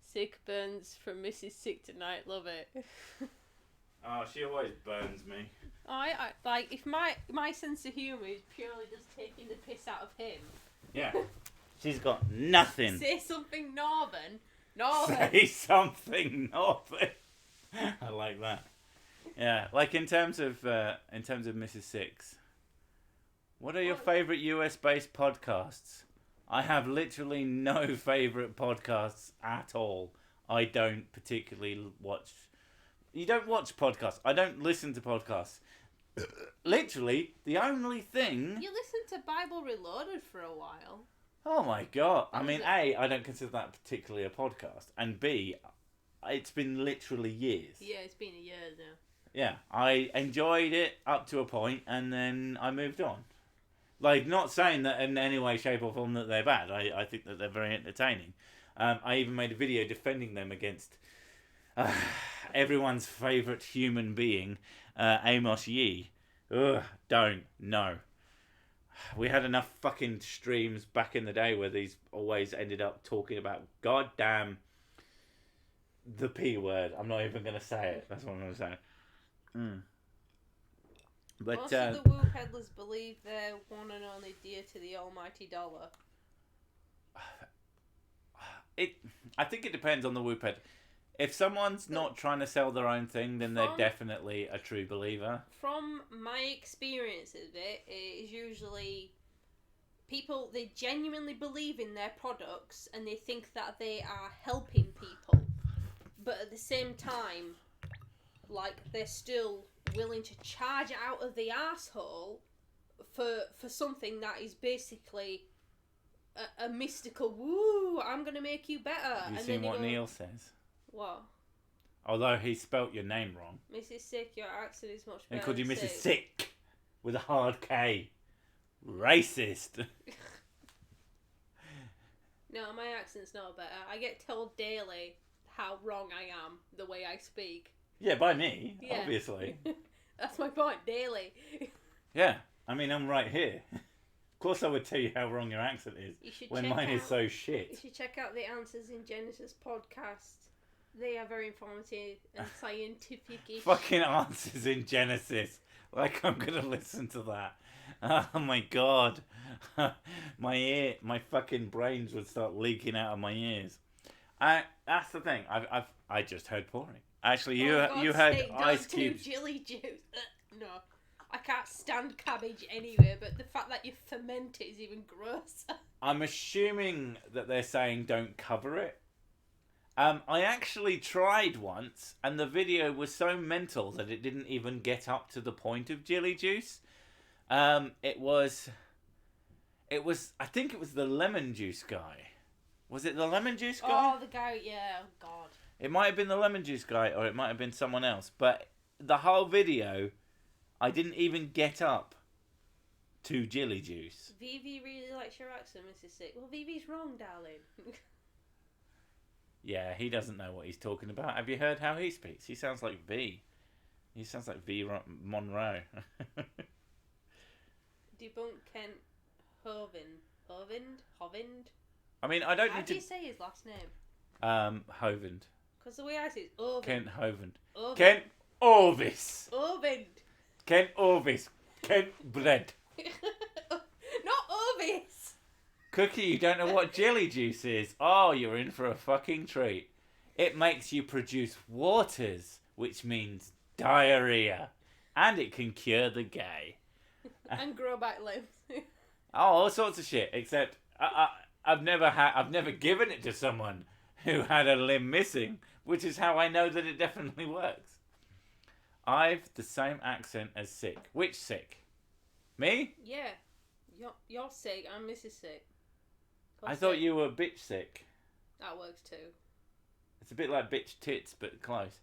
Sick burns from Mrs. Sick tonight. Love it. Oh, she always burns me. If my sense of humour is purely just taking the piss out of him. Yeah. She's got nothing. Say something northern. Say something northern. I like that. Yeah, in terms of Mrs. Six, what are your favourite US based podcasts? I have literally no favourite podcasts at all. I don't particularly watch. You don't watch podcasts. I don't listen to podcasts. Literally, the only thing. You listened to Bible Reloaded for a while. Oh my god. I mean, A, I don't consider that particularly a podcast. And B, it's been literally years. Yeah, it's been a year now. Yeah, I enjoyed it up to a point and then I moved on. Not saying that in any way, shape or form that they're bad. I think that they're very entertaining. I even made a video defending them against everyone's favourite human being, Amos Yee. Ugh, don't. No. We had enough fucking streams back in the day where these always ended up talking about goddamn the P word. I'm not even going to say it. That's what I'm going to say. But most of the woo peddlers believe they're one and only dear to the almighty dollar. I think it depends on the woo ped. If someone's not trying to sell their own thing, then they're From- definitely a true believer. From my experience of it, it is usually people, they genuinely believe in their products and they think that they are helping people. But at the same time, like, they're still willing to charge out of the arsehole for something that is basically a mystical, woo, I'm going to make you better. Have you and seen then what go, Neil says? What? Although he spelt your name wrong. Mrs. Sick, your accent is much He better. called you than Mrs. Sick. Sick with a hard K. Racist. No, my accent's not better. I get told daily how wrong I am the way I speak. Yeah, by me, Yeah. obviously. That's my point, daily. Yeah, I mean, I'm right here. Of course I would tell you how wrong your accent is You should when check mine is out- so You shit. should check out the Answers in Genesis podcast. They are very informative and scientific-ish. Fucking answers in Genesis. Like I'm gonna listen to that. Oh my god. My fucking brains would start leaking out of my ears. That's the thing. I just heard pouring. Actually, you God's had sake, don't ice do cubes. Chili juice. No, I can't stand cabbage anyway. But the fact that you ferment it is even grosser. I'm assuming that they're saying don't cover it. I actually tried once, and the video was so mental that it didn't even get up to the point of chili juice. It was. I think it was the lemon juice guy. Was it the lemon juice guy? Oh, the guy, yeah, oh God. It might have been the lemon juice guy, or it might have been someone else. But the whole video, I didn't even get up to chili juice. Vivi really likes your accent, Mrs. Sick. Well, Vivi's wrong, darling. Yeah, he doesn't know what he's talking about. Have you heard how he speaks? He sounds like V. He sounds like V. Monroe. Debunk Kent Hovind? I mean, I don't How need do you to. say his last name? Hovind. Because the way I say it's Ovind. Kent Hovind. Ovind. Kent Orvis. Ovind. Kent Orvis. Kent Bread. Not Ovis. Cookie, you don't know what jelly juice is? Oh, you're in for a fucking treat. It makes you produce waters, which means diarrhea. And it can cure the gay. And grow back limbs. Oh, all sorts of shit. Except I've never given it to someone who had a limb missing, which is how I know that it definitely works. I've the same accent as Sick. Which Sick? Me? Yeah. You're sick. I'm Mrs. Sick. I thought you were bitch sick. That works too. It's a bit like bitch tits, but close.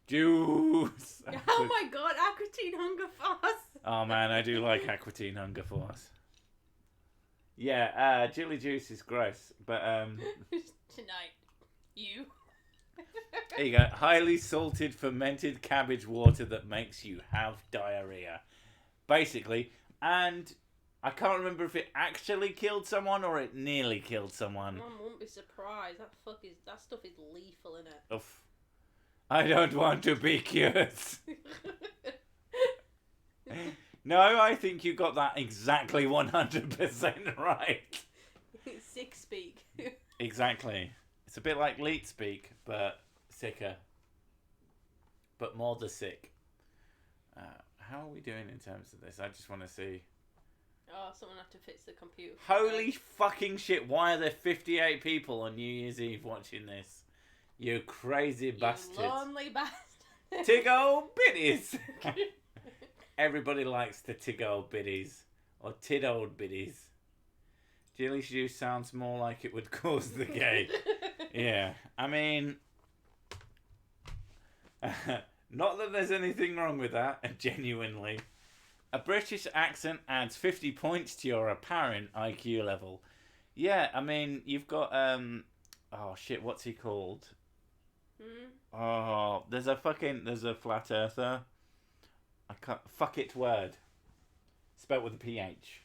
Juice. Oh my God, Aquatine Hunger Force. Oh man, I do like Aquatine Hunger Force. Yeah, chili juice is gross, but Tonight, you. there you go. Highly salted fermented cabbage water that makes you have diarrhea. Basically, and I can't remember if it actually killed someone or it nearly killed someone. Mum won't be surprised. That stuff is lethal, innit? Oof. I don't want to be cured. No, I think you got that exactly 100% right. Sick speak. Exactly. It's a bit like leet speak, but sicker. But more the sick. How are we doing in terms of this? I just want to see. Oh, someone have to fix the computer. Holy fucking shit, why are there 58 people on New Year's Eve watching this? You crazy You bastards. lonely bastard. Tig old biddies. Everybody likes the tig old biddies. Or tid old biddies. Jelly juice sounds more like it would cause the gay. Yeah, I mean... not that there's anything wrong with that, genuinely. A British accent adds 50 points to your apparent IQ level. Yeah, I mean, you've got, oh shit, what's he called? Oh, there's a flat earther. I can't, fuck it word. Spelt with a PH.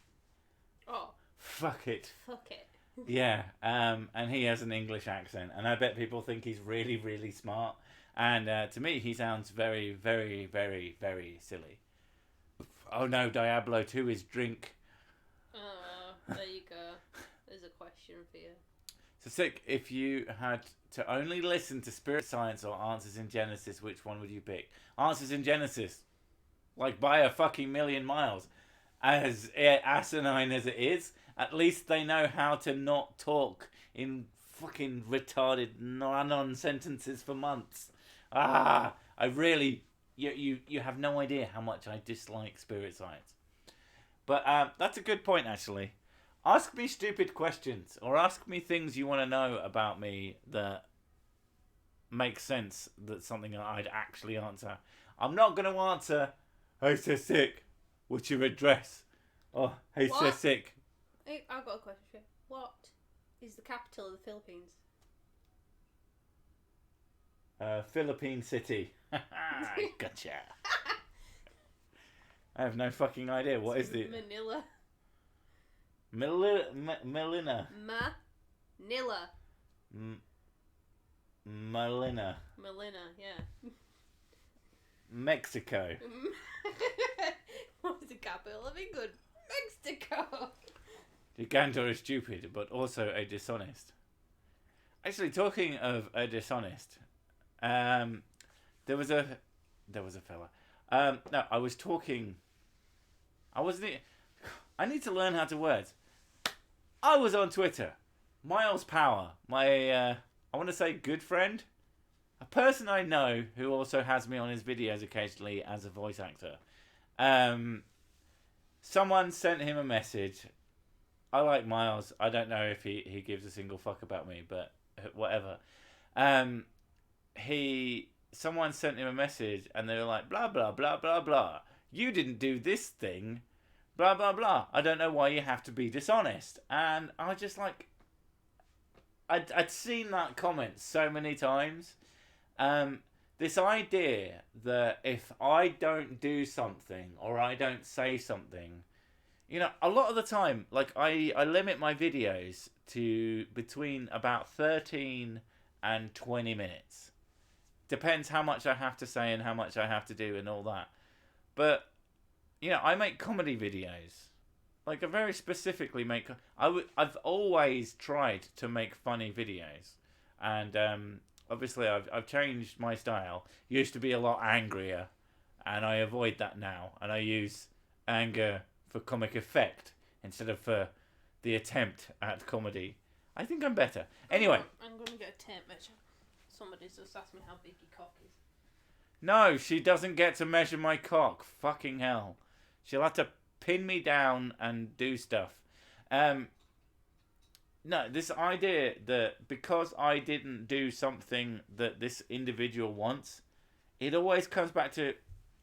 Oh, Fuck it. fuck it. Yeah, and he has an English accent, and I bet people think he's really, really smart. And to me, he sounds very, very, very, very silly. Oh no, Diablo 2 is drink. Oh, there you go. There's a question for you. So, Sick, if you had to only listen to Spirit Science or Answers in Genesis, which one would you pick? Answers in Genesis, like by a fucking million miles. As asinine as it is, at least they know how to not talk in fucking retarded non sentences for months. I really, you have no idea how much I dislike Spirit Science. But that's a good point, actually. Ask me stupid questions, or ask me things you want to know about me that makes sense, that's something that I'd actually answer. I'm not going to answer, hey, so Sick, what's your address? Oh, hey, so What? Sick. Hey, I've got a question for you. What is the capital of the Philippines? Philippine City. Gotcha. I have no fucking idea. What is the... Manila. Melina. Manila. Melina. Melina, yeah. Mexico. What is the capital of England? Mexico. Gigantor is stupid, but also a dishonest. Actually, talking of a dishonest, there was a fella. No, I was talking. I need to learn how to words. I was on Twitter. Miles Power, my I want to say good friend, a person I know who also has me on his videos occasionally as a voice actor. Someone sent him a message. I like Miles. I don't know if he gives a single fuck about me, but whatever. Someone sent him a message and they were like, blah, blah, blah, blah, blah. You didn't do this thing. Blah, blah, blah. I don't know why you have to be dishonest. And I just like... I'd seen that comment so many times. This idea that if I don't do something or I don't say something... You know, a lot of the time, like, I limit my videos to between about 13 and 20 minutes. Depends how much I have to say and how much I have to do and all that. But, you know, I make comedy videos. Like, I very specifically make... I've always tried to make funny videos. And, obviously, I've changed my style. Used to be a lot angrier. And I avoid that now. And I use anger... for comic effect instead of for the attempt at comedy. I think I'm better. Anyway. I'm going to get a tape measure. Somebody's just asked me how big your cock is. No, she doesn't get to measure my cock. Fucking hell. She'll have to pin me down and do stuff. No, this idea that because I didn't do something that this individual wants, it always comes back to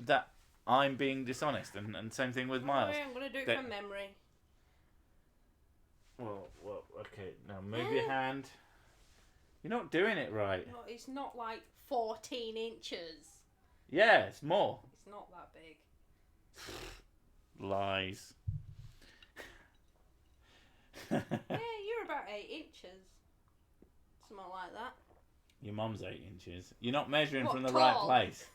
that I'm being dishonest, and same thing with Miles. Oh, yeah, I'm going to do it from memory. Well, okay. Now move your hand. You're not doing it right. No, it's not like 14 inches. Yeah, it's more. It's not that big. Lies. Yeah, you're about 8 inches. Something like that. Your mum's 8 inches. You're not measuring What, from the tall? right place.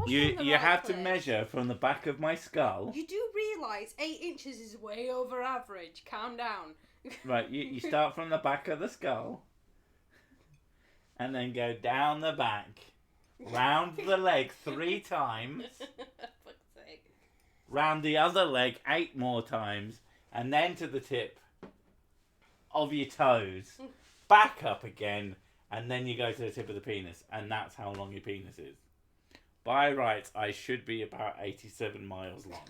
You right have place. to measure from the back of my skull. You do realise 8 inches is way over average. Calm down. Right, you start from the back of the skull. And then go down the back. Round the leg 3 times. Fuck's sake. Round the other leg 8 more times. And then to the tip of your toes. Back up again. And then you go to the tip of the penis. And that's how long your penis is. By rights, I should be about 87 miles long.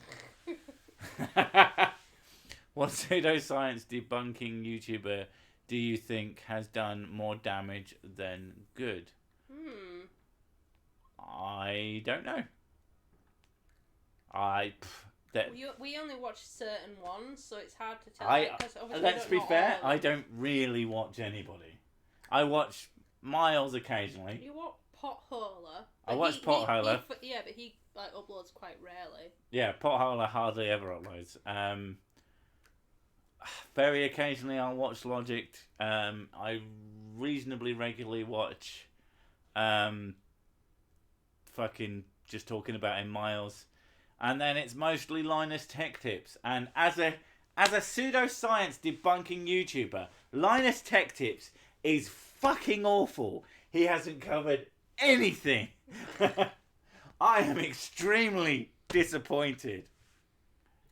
What pseudoscience debunking YouTuber do you think has done more damage than good? I don't know. We only watch certain ones, so it's hard to tell. Let's be fair, I don't really watch anybody. I watch Miles occasionally. You watch Potholer. I watch Potholer. Yeah, but he like uploads quite rarely. Yeah, Potholer hardly ever uploads. Very occasionally I'll watch Logic. I reasonably regularly watch fucking just talking about him Miles. And then it's mostly Linus Tech Tips. And as as a pseudoscience debunking YouTuber, Linus Tech Tips is fucking awful. He hasn't covered anything. I am extremely disappointed.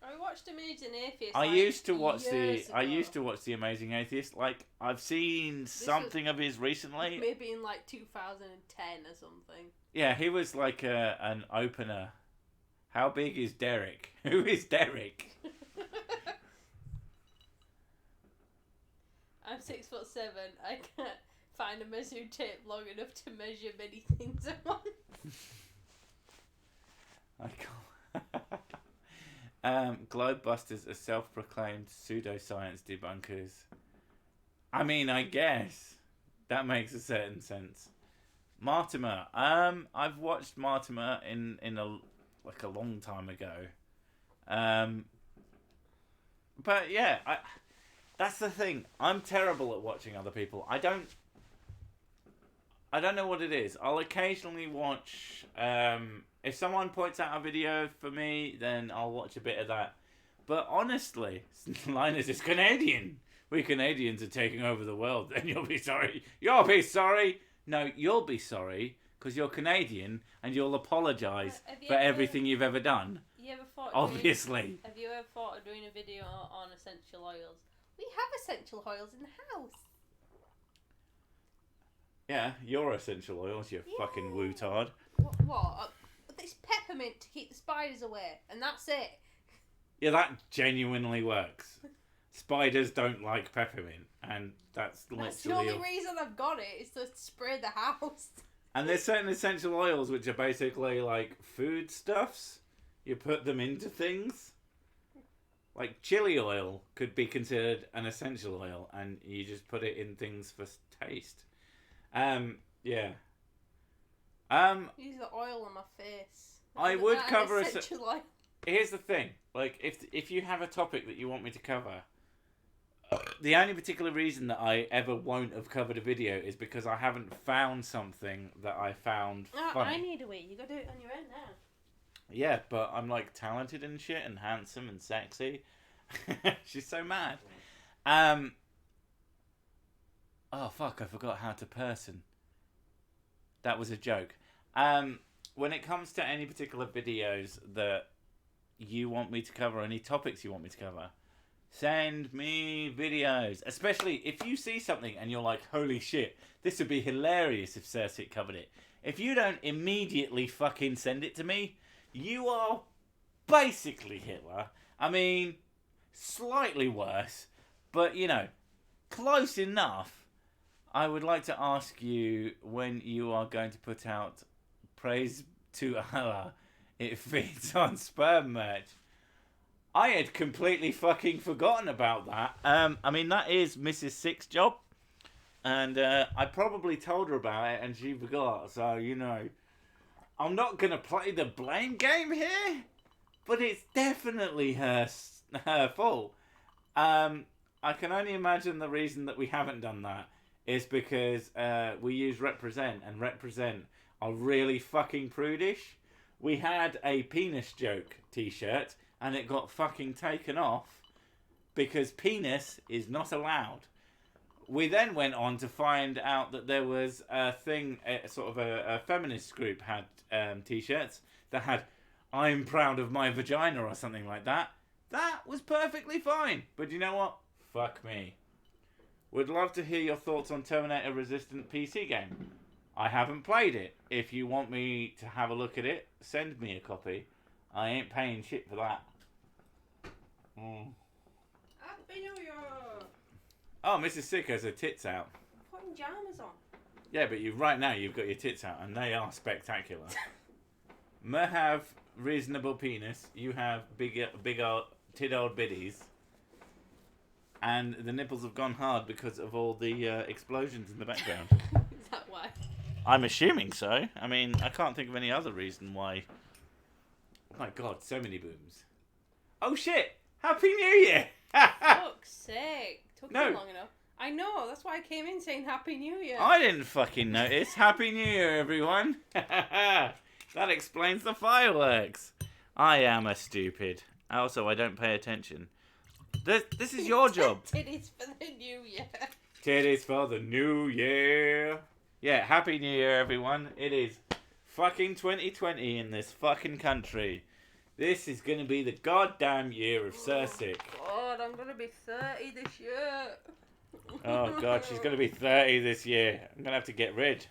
I watched Amazing Atheist. I like, used to watch years I ago. used to watch The Amazing Atheist. Like, I've seen something of his recently. Maybe in like 2010 or something. Yeah, he was like an opener. How big is Derek? Who is Derek? I'm 6'7". I can't find a measuring tape long enough to measure many things at once. I can't. Globebusters are self-proclaimed pseudoscience debunkers. I mean, I guess that makes a certain sense. Martimer. I've watched Martimer in a long time ago. But yeah, that's the thing. I'm terrible at watching other people. I don't know what it is. I'll occasionally watch. If someone points out a video for me, then I'll watch a bit of that. But honestly, Linus is Canadian. We Canadians are taking over the world. Then you'll be sorry. You'll be sorry. No, you'll be sorry because you're Canadian and you'll apologise for everything you've ever done. You ever thought? Obviously. Have you ever thought of doing a video on essential oils? We have essential oils in the house. Yeah, your essential oils, you fucking wootard. What? It's peppermint to keep the spiders away, and that's it. Yeah, that genuinely works. Spiders don't like peppermint, and that's literally... That's the only reason I've got it, is to spray the house. And there's certain essential oils which are basically like foodstuffs. You put them into things. Like chili oil could be considered an essential oil, and you just put it in things for taste. Yeah. Use the oil on my face. I would cover essential oil. Here's the thing. Like, if you have a topic that you want me to cover, the only particular reason that I ever won't have covered a video is because I haven't found something that I found funny. I need a wee. You gotta do it on your own now. Yeah, but I'm like talented and shit and handsome and sexy. She's so mad. Oh fuck, I forgot how to person. That was a joke. When it comes to any particular videos that you want me to cover, any topics you want me to cover, send me videos. Especially if you see something and you're like, holy shit, this would be hilarious if Cersei covered it. If you don't immediately fucking send it to me, you are basically Hitler. I mean, slightly worse, but you know, close enough. I would like to ask you when you are going to put out Praise to Allah, It Feeds on Sperm merch. I had completely fucking forgotten about that. I mean, that is Mrs. Six's job. And I probably told her about it and she forgot. So, you know, I'm not going to play the blame game here. But it's definitely her fault. I can only imagine the reason that we haven't done that is because we use Represent. And Represent are really fucking prudish. We had a penis joke t-shirt and it got fucking taken off because penis is not allowed. We then went on to find out that there was a thing, sort of a feminist group had t-shirts that had I'm proud of my vagina or something like that. That was perfectly fine. But you know what? Fuck me. Would love to hear your thoughts on Terminator Resistant PC game. I haven't played it. If you want me to have a look at it, send me a copy. I ain't paying shit for that. Happy New Year! Oh, Mrs. Sick has her tits out. I'm putting jammers on. Yeah, but right now you've got your tits out and they are spectacular. Me have reasonable penis. You have big old tit old biddies. And the nipples have gone hard because of all the explosions in the background. Is that why? I'm assuming so. I mean, I can't think of any other reason why. Oh my god, so many booms. Oh shit! Happy New Year! Fuck's sake. Took No. you long enough. I know, that's why I came in saying Happy New Year. I didn't fucking notice. Happy New Year, everyone. That explains the fireworks. I am a stupid. Also, I don't pay attention. This is your job. Titties for the new year. Titties for the new year. Yeah, happy new year, everyone. It is fucking 2020 in this fucking country. This is going to be the goddamn year of Sursic. God, I'm going to be 30 this year. Oh, God, she's going to be 30 this year. I'm going to have to get rid.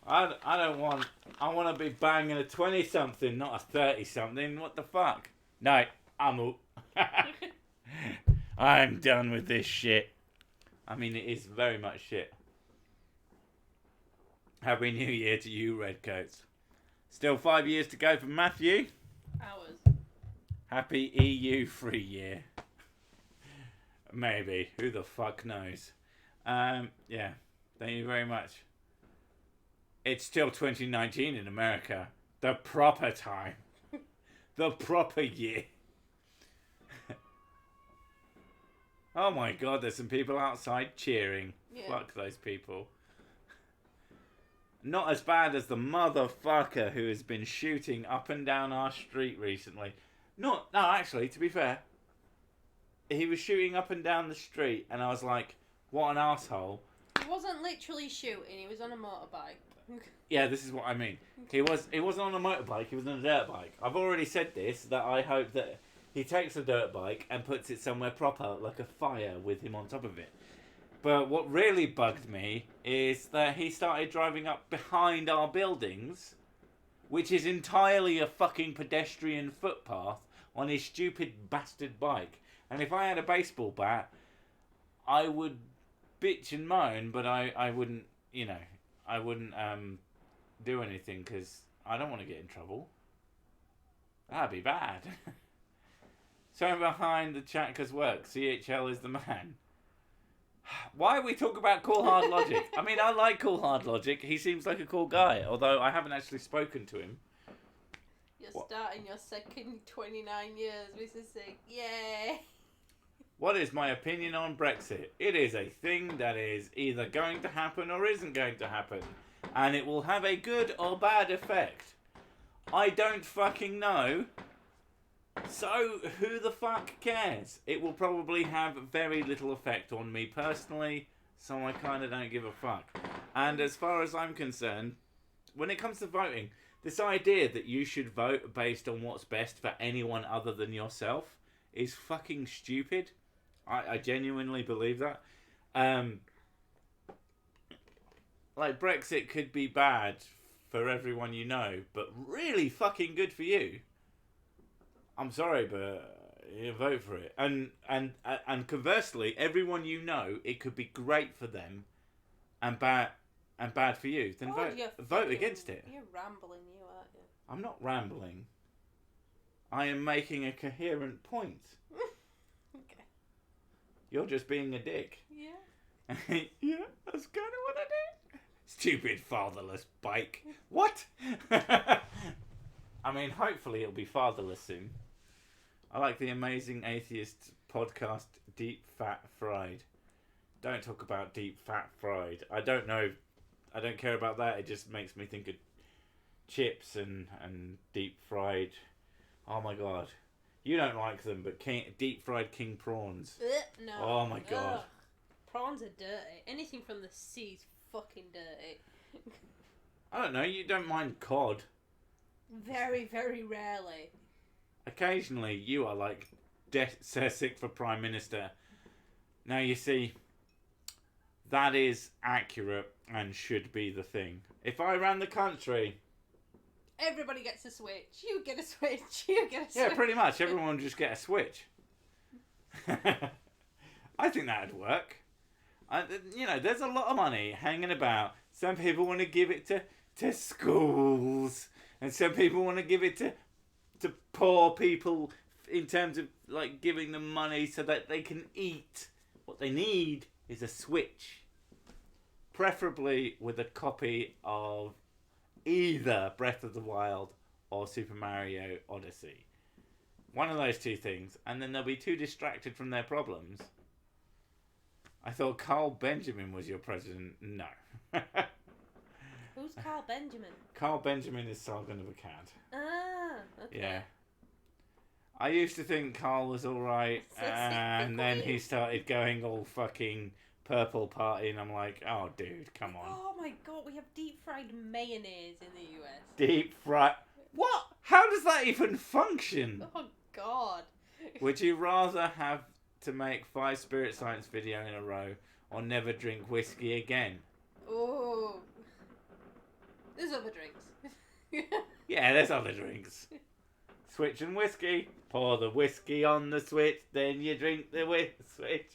I don't want... I want to be banging a 20-something, not a 30-something. What the fuck? No, I'm out. I'm done with this shit. I mean, it is very much shit. Happy New Year to you, Redcoats. Still 5 years to go for Matthew. Hours. Happy EU free year. Maybe. Who the fuck knows? Yeah. Thank you very much. It's still 2019 in America. The proper time. The proper year. Oh my God, there's some people outside cheering. Yeah. Fuck those people. Not as bad as the motherfucker who has been shooting up and down our street recently. No, actually, to be fair, he was shooting up and down the street, and I was like, what an asshole. He wasn't literally shooting, he was on a motorbike. Yeah, this is what I mean. He wasn't on a motorbike, he was on a dirt bike. I've already said this, that I hope that he takes a dirt bike and puts it somewhere proper, like a fire with him on top of it. But what really bugged me is that he started driving up behind our buildings, which is entirely a fucking pedestrian footpath, on his stupid bastard bike. And if I had a baseball bat, I would bitch and moan, but I wouldn't, I wouldn't do anything because I don't want to get in trouble. That'd be bad. So behind the Chatka's work, CHL is the man. Why we talk about Cool Hard Logic? I mean, I like Cool Hard Logic. He seems like a cool guy, although I haven't actually spoken to him. You're starting your second 29 years with this thing. Yay! What is my opinion on Brexit? It is a thing that is either going to happen or isn't going to happen. And it will have a good or bad effect. I don't fucking know. So, who the fuck cares? It will probably have very little effect on me personally, so I kind of don't give a fuck. And as far as I'm concerned, when it comes to voting, this idea that you should vote based on what's best for anyone other than yourself is fucking stupid. I genuinely believe that. Like, Brexit could be bad for everyone you know, but really fucking good for you. I'm sorry, but you vote for it. And conversely, everyone you know, it could be great for them and bad for you. Then vote against it. You're rambling, aren't you? I'm not rambling. I am making a coherent point. Okay. You're just being a dick. Yeah. Yeah, that's kind of what I did. Stupid fatherless bike. What? I mean, hopefully it'll be fatherless soon. I like the amazing atheist podcast Deep Fat Fried. Don't talk about Deep Fat Fried. I don't know. I don't care about that. It just makes me think of chips and deep fried. Oh my God. You don't like them, but deep fried king prawns. No. Oh my God. Ugh. Prawns are dirty. Anything from the sea's fucking dirty. I don't know. You don't mind cod. Very, very rarely. Occasionally, you are like sick for Prime Minister. Now, you see, that is accurate and should be the thing. If I ran the country... Everybody gets a switch. You get a switch. You get a switch. Yeah, pretty much. Everyone would just get a switch. I think that would work. There's a lot of money hanging about. Some people want to give it to schools. And some people want to give it to poor people in terms of, like, giving them money so that they can eat. What they need is a Switch. Preferably with a copy of either Breath of the Wild or Super Mario Odyssey. One of those two things. And then they'll be too distracted from their problems. I thought Carl Benjamin was your president. No. Who's Carl Benjamin? Carl Benjamin is Sargon of Akkad. Ah, okay. Yeah. I used to think Carl was alright, and then he started going all fucking purple party, and I'm like, oh, dude, come on. Oh my god, we have deep fried mayonnaise in the US. Deep fried. What? How does that even function? Oh god. Would you rather have to make 5 Spirit Science video in a row, or never drink whiskey again? Oh. There's other drinks. Yeah, there's other drinks. Switch and whiskey. Pour the whiskey on the switch, then you drink the switch.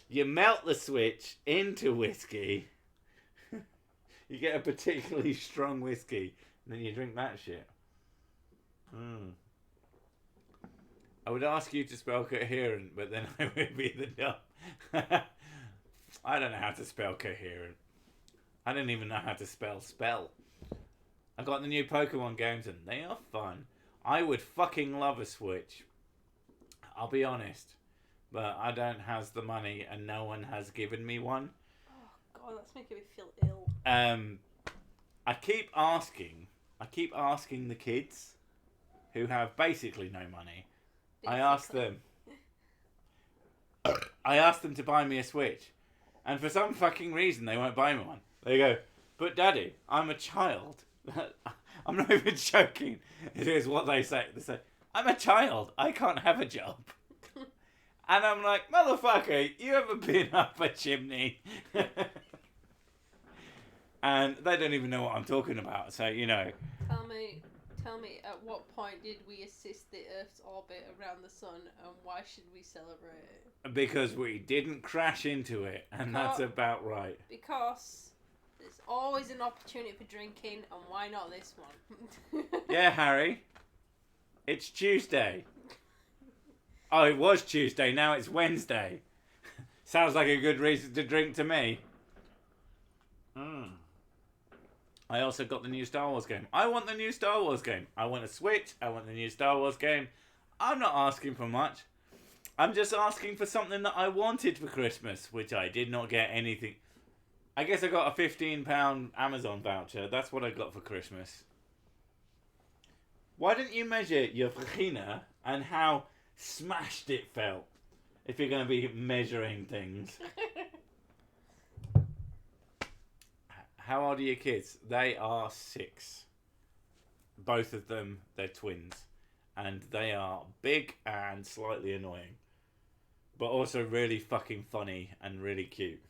You melt the switch into whiskey. You get a particularly strong whiskey, and then you drink that shit. I would ask you to spell coherent, but then I would be the dumb. I don't know how to spell coherent. I don't even know how to spell. I got the new Pokemon games, and they are fun. I would fucking love a Switch. I'll be honest. But I don't have the money, and no one has given me one. Oh god, that's making me feel ill. I keep asking the kids who have basically no money. I ask them to buy me a Switch, and for some fucking reason they won't buy me one. They go, but Daddy, I'm a child. I'm not even joking. It is what they say. They say, I'm a child. I can't have a job. And I'm like, motherfucker, you ever been up a chimney? And they don't even know what I'm talking about. So, you know. Tell me, at what point did we assist the Earth's orbit around the sun, and why should we celebrate it? Because we didn't crash into it, and that's about right. Because there's always an opportunity for drinking, and why not this one? Yeah, Harry. It's Tuesday. Oh, it was Tuesday, now it's Wednesday. Sounds like a good reason to drink to me. I also got the new Star Wars game. I want the new Star Wars game. I want a Switch. I want the new Star Wars game. I'm not asking for much. I'm just asking for something that I wanted for Christmas, which I did not get anything. I guess I got a £15 Amazon voucher. That's what I got for Christmas. Why didn't you measure your vagina and how smashed it felt if you're going to be measuring things? How old are your kids? They are 6. Both of them, they're twins. And they are big and slightly annoying. But also really fucking funny and really cute.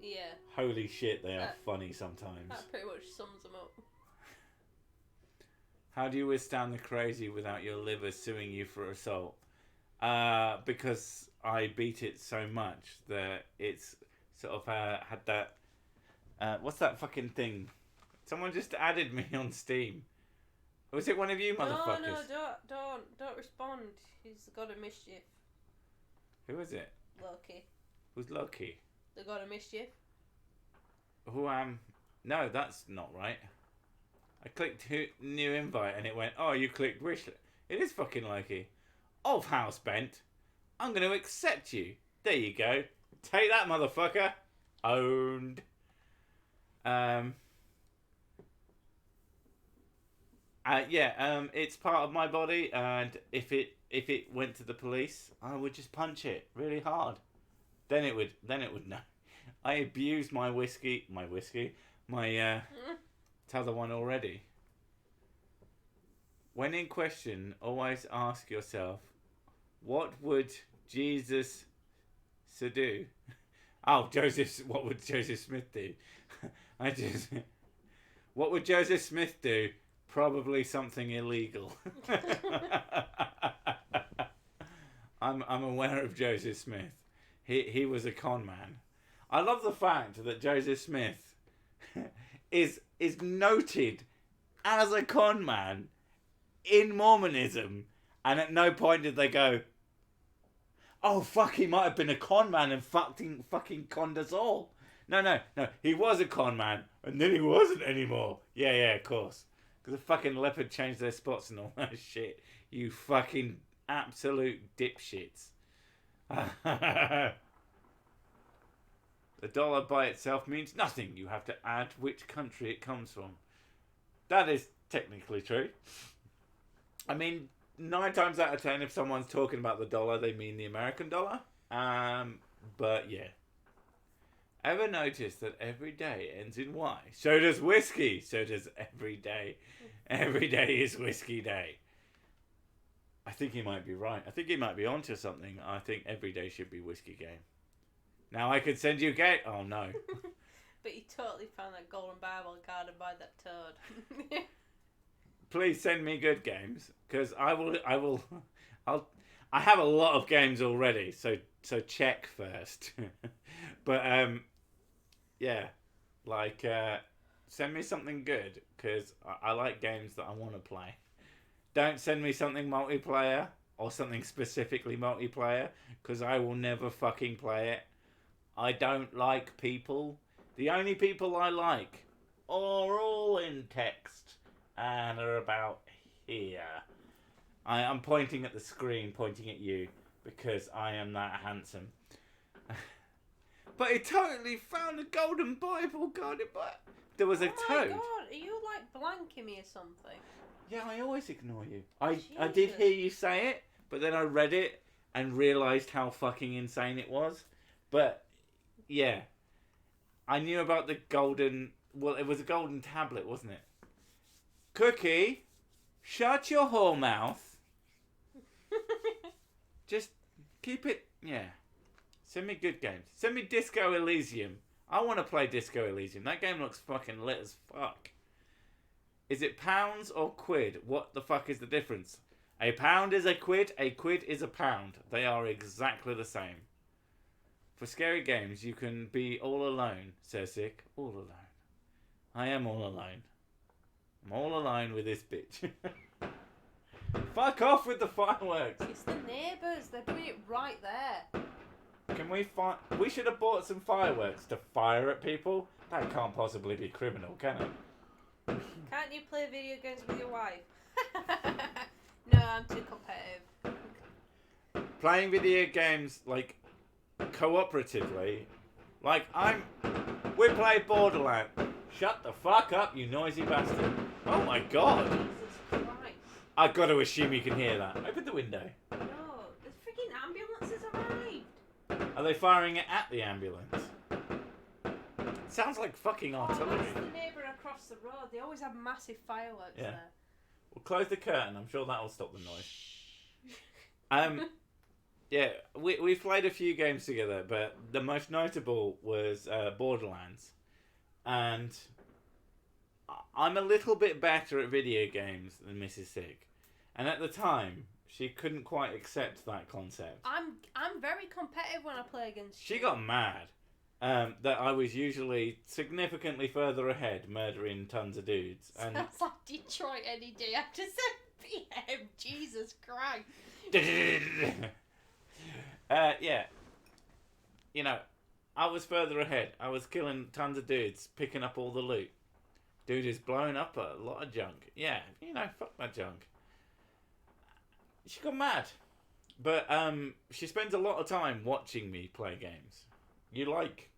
Yeah. Holy shit, they are funny sometimes. That pretty much sums them up. How do you withstand the crazy without your liver suing you for assault? Because I beat it so much that it's sort of had that... what's that fucking thing? Someone just added me on Steam. Was it one of you motherfuckers? No, don't respond. He's got a mischief. Who is it? Loki. Who's Loki? The god of mischief. Who am? No, that's not right. I clicked new invite and it went, oh, you clicked wish. It is fucking Loki. Of House Bent. I'm going to accept you. There you go. Take that, motherfucker. Owned. It's part of my body, and if it went to the police, I would just punch it really hard. Then it would know. I abused my t'other one already. When in question, always ask yourself, what would Jesus do? Oh, what would Joseph Smith do? What would Joseph Smith do? Probably something illegal. I'm aware of Joseph Smith. He was a con man. I love the fact that Joseph Smith is noted as a con man in Mormonism, and at no point did they go, oh fuck, he might have been a con man and fucking conned us all. No. He was a con man, and then he wasn't anymore. Yeah, of course. Because the fucking leopard changed their spots and all that shit. You fucking absolute dipshits. The dollar by itself means nothing. You have to add which country it comes from. That is technically true. I mean, 9 times out of 10, if someone's talking about the dollar, they mean the American dollar. But yeah. Ever notice that every day ends in Y? So does whiskey. So does every day. Every day is whiskey day. I think he might be right. I think he might be onto something. I think every day should be whiskey game. Now I could send you a game. Oh no. But you totally found that golden Bible guarded by that toad. Please send me good games, because I have a lot of games already, so check first. But yeah, like send me something good, because I like games that I want to play. Don't send me something multiplayer or something specifically multiplayer, because I will never fucking play it. I don't like people. The only people I like are all in text and are about here. I'm pointing at the screen, pointing at you, because I am that handsome. But he totally found a golden Bible guarded by... There was a toad. Oh my god, are you like blanking me or something? Yeah, I always ignore you. I did hear you say it, but then I read it and realised how fucking insane it was. But, yeah. I knew about the golden... Well, it was a golden tablet, wasn't it? Cookie, shut your whole mouth. Just keep it... Yeah. Send me good games. Send me Disco Elysium. I want to play Disco Elysium. That game looks fucking lit as fuck. Is it pounds or quid? What the fuck is the difference? A pound is a quid is a pound. They are exactly the same. For scary games, you can be all alone, says Sick. All alone. I am all alone. I'm all alone with this bitch. Fuck off with the fireworks. It's the neighbours. They're doing it right there. Can we find... We should have bought some fireworks to fire at people. That can't possibly be criminal, can it? Can't you play video games with your wife? No, I'm too competitive. Playing video games, like, cooperatively. Like, we play Borderlands. Shut the fuck up, you noisy bastard. Oh my god. Jesus Christ. I've got to assume you can hear that. Open the window. No, the freaking ambulance has arrived. Are they firing it at the ambulance? Sounds like fucking artillery. Oh, that's the neighbour across the road. They always have massive fireworks Yeah. there. We'll close the curtain. I'm sure that'll stop the noise. Yeah, we've played a few games together, but the most notable was Borderlands. And I'm a little bit better at video games than Mrs. Sig. And at the time, she couldn't quite accept that concept. I'm very competitive when I play against you. She got mad that I was usually significantly further ahead, murdering tons of dudes. And Sounds like Detroit any day after 7 p.m. Jesus Christ. yeah. You know, I was further ahead. I was killing tons of dudes, picking up all the loot. Dude is blowing up a lot of junk. Yeah, you know, fuck that junk. She got mad. But she spends a lot of time watching me play games. You like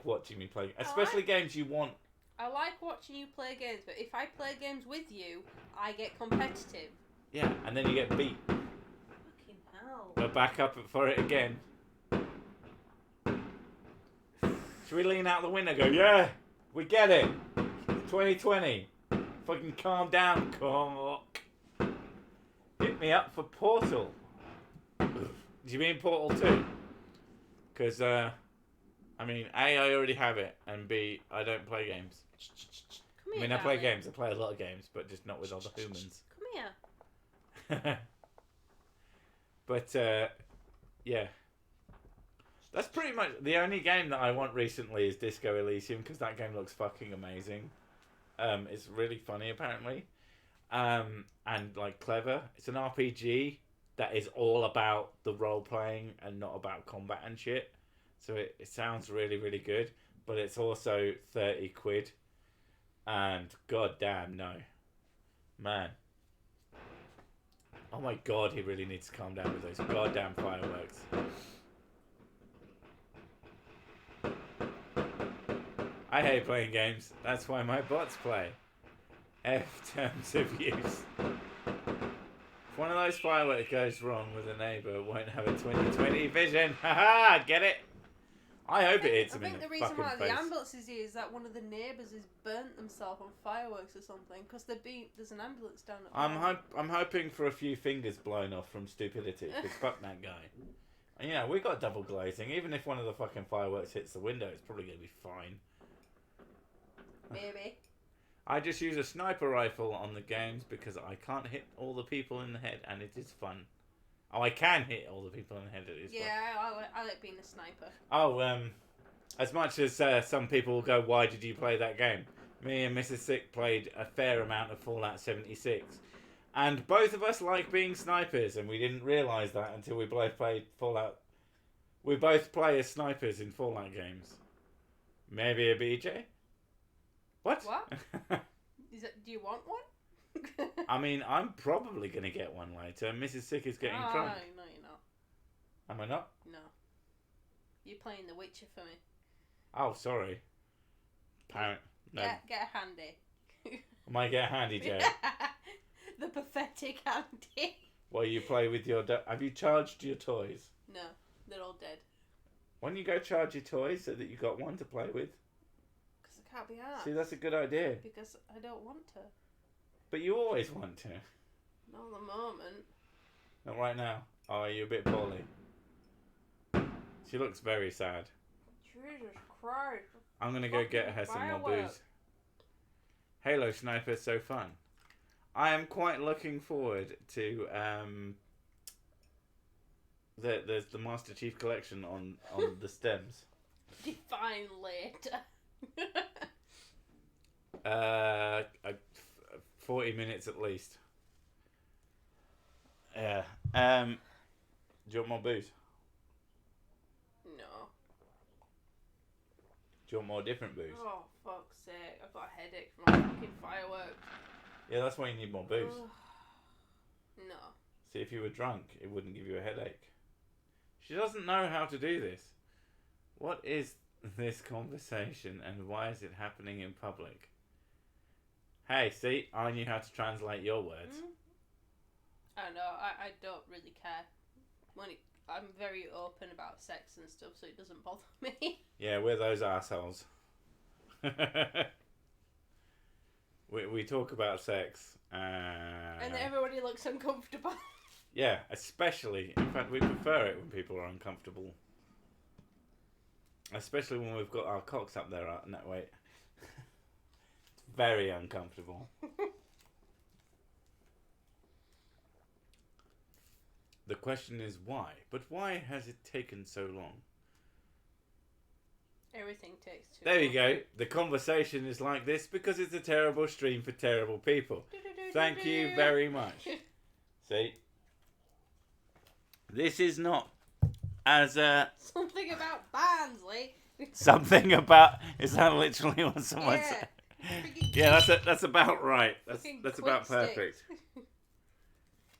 watching me play, especially games you want. I like watching you play games, but if I play games with you, I get competitive. Yeah, and then you get beat. Fucking hell. But back up for it again. Should we lean out the window and go, yeah, we get it. 2020. Fucking calm down, cock. Hit me up for Portal. Do you mean Portal 2? Because, I mean, A, I already have it, and B, I don't play games. Come here, I mean, I play darling. games. I play a lot of games, but just not with other humans. Come here. But, yeah. That's pretty much the only game that I want recently is Disco Elysium, because that game looks fucking amazing. It's really funny, apparently. And, like, clever. It's an RPG that is all about the role-playing and not about combat and shit. So it sounds really, really good. But it's also 30 quid. And goddamn, no. Man. Oh my god, he really needs to calm down with those goddamn fireworks. I hate playing games. That's why my bots play. F terms of use. one of those fireworks goes wrong with a neighbour, it won't have a 20/20 vision. Haha, get it? I hope it hits him in the I think the reason fucking why face. the ambulance is here is that one of the neighbours has burnt themselves on fireworks or something. Because there's an ambulance down at I'm hoping for a few fingers blown off from stupidity. Because fuck that guy. And, you know, we got double glazing. Even if one of the fucking fireworks hits the window, it's probably going to be fine. Maybe. I just use a sniper rifle on the games because I can't hit all the people in the head, and it is fun. Oh, I can hit all the people in the head. It is fun. Yeah, I like being a sniper. Oh, as much as some people will go, why did you play that game? Me and Mrs. Sick played a fair amount of Fallout 76. And both of us like being snipers, and we didn't realise that until we both played Fallout. We both play as snipers in Fallout games. Maybe a BJ? What? Do you want one? I mean, I'm probably going to get one later. Mrs. Sick is getting drunk. No, you're not. Am I not? No. You're playing The Witcher for me. Oh, sorry. No. Get a handy. I might get a handy, Joe. The pathetic handy. Well, you play with your... Have you charged your toys? No, they're all dead. Why don't you go charge your toys so that you got one to play with? Because I can't be arsed. See, that's a good idea. Because I don't want to. But you always want to. Not at the moment. Not right now. Oh, are you a bit poorly? She looks very sad. Jesus Christ. I'm going to go get her some more booze. Halo Sniper's so fun. I am quite looking forward to... There's the Master Chief Collection on the stems. Define later. 40 minutes at least. Yeah. Do you want more booze? No. Do you want more different booze? Oh, fuck's sake. I've got a headache from my fucking fireworks. Yeah, that's why you need more booze. No. See, if you were drunk, it wouldn't give you a headache. She doesn't know how to do this. What is this conversation and why is it happening in public? Hey, see, I knew how to translate your words. I know, I don't really care. I'm very open about sex and stuff, so it doesn't bother me. Yeah, we're those assholes. we talk about sex. And everybody looks uncomfortable. Yeah, especially, in fact, we prefer it when people are uncomfortable. Especially when we've got our cocks up there. No, wait. It's very uncomfortable. The question is why? But why has it taken so long? Everything takes too There long. you go. The conversation is like this because it's a terrible stream for terrible people. Thank you very much. See? This is not as a... Something about Barnsley. Something about... Is that literally what someone said? Freaking Yeah, that's about right. That's quick about sticks. perfect.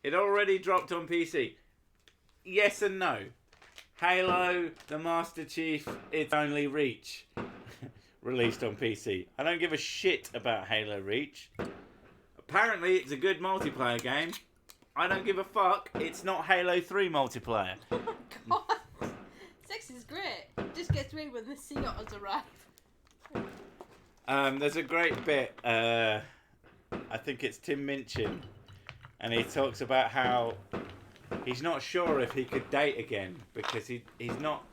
It already dropped on PC. Yes and no. Halo, the Master Chief, It's Only Reach. Released on PC. I don't give a shit about Halo Reach. Apparently, it's a good multiplayer game. I don't give a fuck. It's not Halo 3 multiplayer. Oh my god. Sex is great. It just gets weird when the sea otters arrive. There's a great bit. I think it's Tim Minchin. And he talks about how he's not sure if he could date again because he's not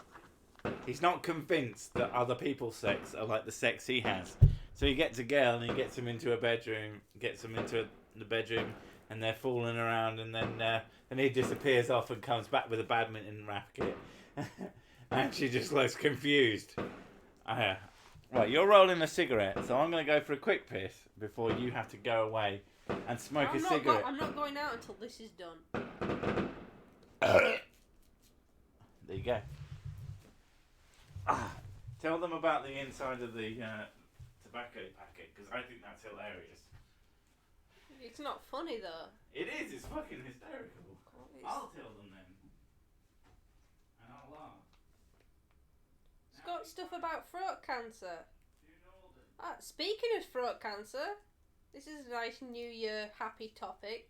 convinced that other people's sex are like the sex he has. So he gets a girl and he gets him into a bedroom, the bedroom, and they're fooling around, and then he disappears off and comes back with a badminton racket, and she just looks confused. Right, you're rolling a cigarette, so I'm going to go for a quick piss before you have to go away and smoke a cigarette. I'm not going out until this is done. There you go. Tell them about the inside of the tobacco packet, because I think that's hilarious. It's not funny though. It is, it's fucking hysterical. I'll tell them then. And I'll laugh. It's got stuff about throat cancer. Do you know that? Speaking of throat cancer, this is a nice New Year happy topic.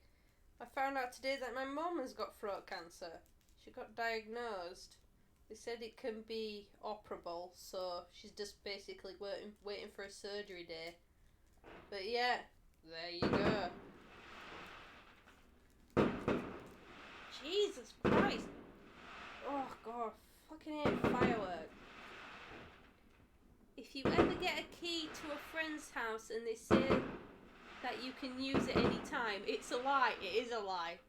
I found out today that my mum has got throat cancer. She got diagnosed. They said it can be operable, so she's just basically waiting for a surgery day. But yeah, there you go. Jesus Christ! Oh god, fucking hate fireworks. If you ever get a key to a friend's house and they say that you can use it any time, it's a lie. It is a lie.